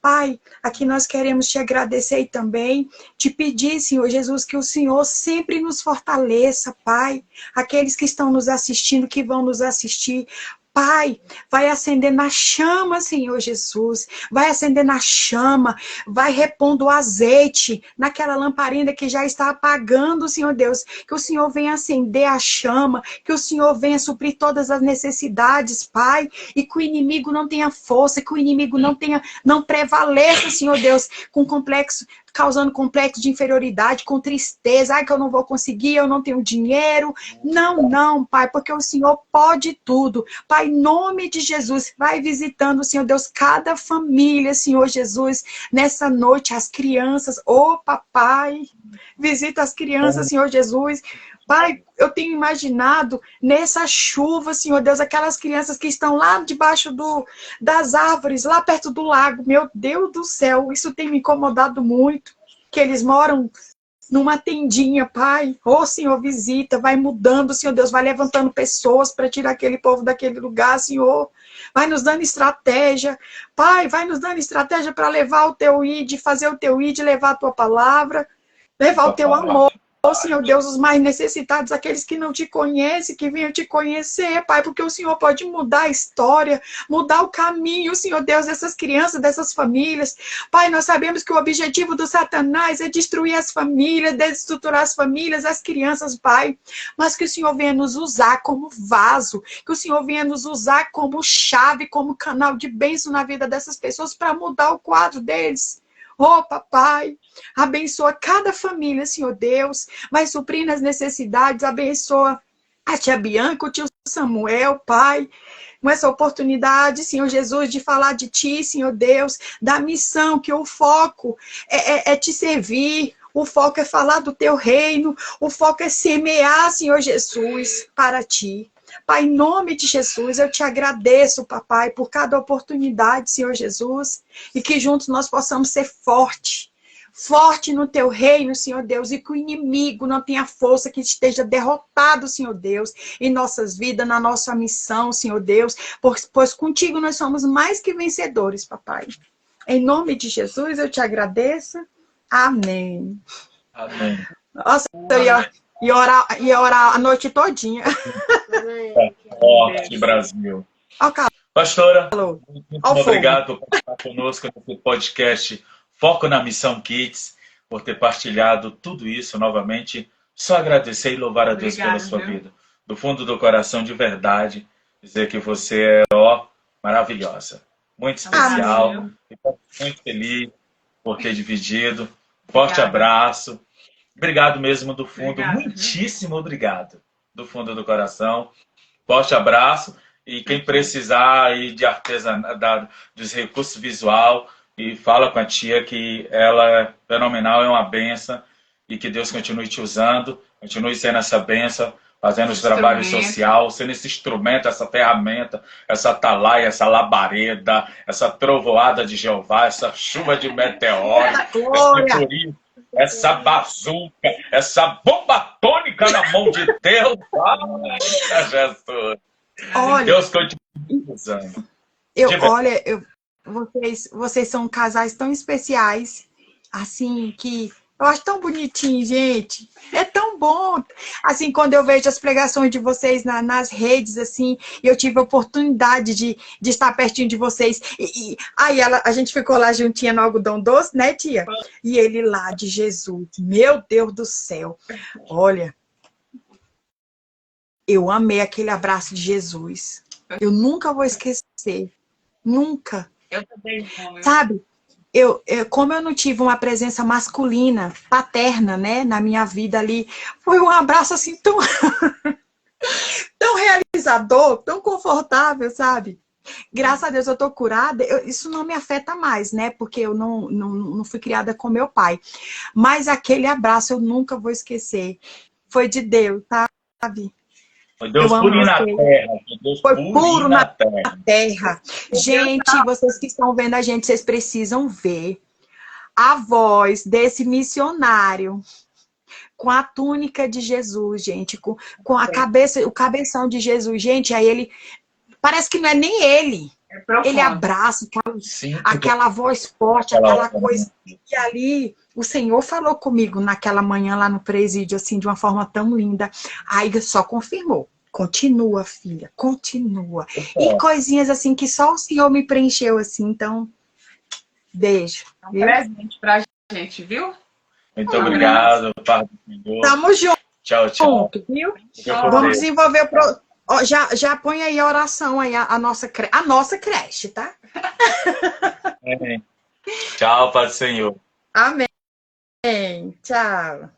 Pai, aqui nós queremos te agradecer e também te pedir, Senhor Jesus, que o Senhor sempre nos fortaleça, Pai. Aqueles que estão nos assistindo, que vão nos assistir, Pai, vai acender na chama, Senhor Jesus. Vai acender na chama, vai repondo o azeite naquela lamparina que já está apagando, Senhor Deus. Que o Senhor venha acender a chama, que o Senhor venha suprir todas as necessidades, Pai. E que o inimigo não tenha força, que o inimigo não prevaleça, Senhor Deus, com complexo, causando complexo de inferioridade, com tristeza. Ai, que eu não vou conseguir, eu não tenho dinheiro. Não, Pai, porque o Senhor pode tudo. Pai, em nome de Jesus, vai visitando, Senhor Deus, cada família, Senhor Jesus, nessa noite, as crianças. Ô, papai, visita as crianças, Senhor Jesus. Pai, eu tenho imaginado nessa chuva, Senhor Deus, aquelas crianças que estão lá debaixo das árvores, lá perto do lago. Meu Deus do céu, isso tem me incomodado muito, que eles moram numa tendinha, Pai. Ô, Senhor, visita, vai mudando, Senhor Deus, vai levantando pessoas para tirar aquele povo daquele lugar, Senhor. Vai nos dando estratégia. Pai, vai nos dando estratégia para levar o teu ID, fazer o teu ID, levar a tua palavra, levar o teu amor. Ó Senhor Deus, os mais necessitados, aqueles que não te conhecem, que venham te conhecer, Pai, porque o Senhor pode mudar a história, mudar o caminho, Senhor Deus, dessas crianças, dessas famílias. Pai, nós sabemos que o objetivo do Satanás é destruir as famílias, desestruturar as famílias, as crianças, Pai, mas que o Senhor venha nos usar como vaso, que o Senhor venha nos usar como chave, como canal de bênção na vida dessas pessoas para mudar o quadro deles. Oh, papai, abençoa cada família, Senhor Deus, vai suprindo as necessidades, abençoa a tia Bianca, o tio Samuel, Pai, com essa oportunidade, Senhor Jesus, de falar de ti, Senhor Deus, da missão, que o foco é te servir, o foco é falar do teu reino, o foco é semear, Senhor Jesus, para ti. Pai, em nome de Jesus, eu te agradeço, papai, por cada oportunidade, Senhor Jesus, e que juntos nós possamos ser fortes. Forte no teu reino, Senhor Deus, e que o inimigo não tenha força, que esteja derrotado, Senhor Deus, em nossas vidas, na nossa missão, Senhor Deus, pois contigo nós somos mais que vencedores, papai. Em nome de Jesus, eu te agradeço. Amém. Amém. Nossa, eu ia orar a noite todinha. Forte, Brasil. Ó, Pastora, calor. muito obrigado por estar conosco nesse podcast Foco na Missão Kids, por ter partilhado tudo isso novamente. Só agradecer e louvar a Deus pela sua vida. Do fundo do coração, de verdade, dizer que você é, maravilhosa. Muito especial. Estou muito feliz por ter dividido. Forte abraço. Obrigado mesmo do fundo. Muitíssimo obrigado. Do fundo do coração. Forte abraço. E quem precisar aí de artesanato, dos recursos visual, e fala com a tia que ela é fenomenal, é uma benção, e que Deus continue te usando, continue sendo essa benção, fazendo esse trabalho social, sendo esse instrumento, essa ferramenta, essa atalaia, essa labareda, essa trovoada de Jeová, essa chuva de meteoro, essa bazuca, essa bomba atômica na mão de Deus. Ai, Jesus! Olha, Deus continue usando. Vocês são casais tão especiais, assim, que eu acho tão bonitinho, gente. É tão bom. Assim, quando eu vejo as pregações de vocês nas redes, assim, eu tive a oportunidade de estar pertinho de vocês. Aí a gente ficou lá juntinha no algodão doce, né, tia? E ele lá de Jesus. Meu Deus do céu. Olha, eu amei aquele abraço de Jesus. Eu nunca vou esquecer. Nunca. Eu também não. Sabe? Como eu não tive uma presença masculina, paterna, né, na minha vida ali, foi um abraço assim tão, tão realizador, tão confortável, sabe? Graças a Deus eu tô curada, isso não me afeta mais, né, porque eu não fui criada com meu pai. Mas aquele abraço eu nunca vou esquecer. Foi de Deus, sabe? Foi Deus puro na terra. Foi puro na terra. Gente, vocês que estão vendo a gente, vocês precisam ver a voz desse missionário com a túnica de Jesus, gente, com a cabeça, o cabeção de Jesus, gente, aí ele, parece que não é nem ele. Ele abraça aquela voz forte, aquela coisa. E ali, o Senhor falou comigo naquela manhã lá no presídio, assim, de uma forma tão linda. Aí só confirmou. Continua, filha, continua. E coisinhas assim que só o Senhor me preencheu, assim. Então, beijo. É um presente pra gente, viu? Muito obrigado, Pai do Senhor. Tamo junto. Tchau, tchau. Viu? Vamos desenvolver o já põe aí a oração aí, a nossa creche, tá? Tchau, Pai do Senhor. Amém. Tchau.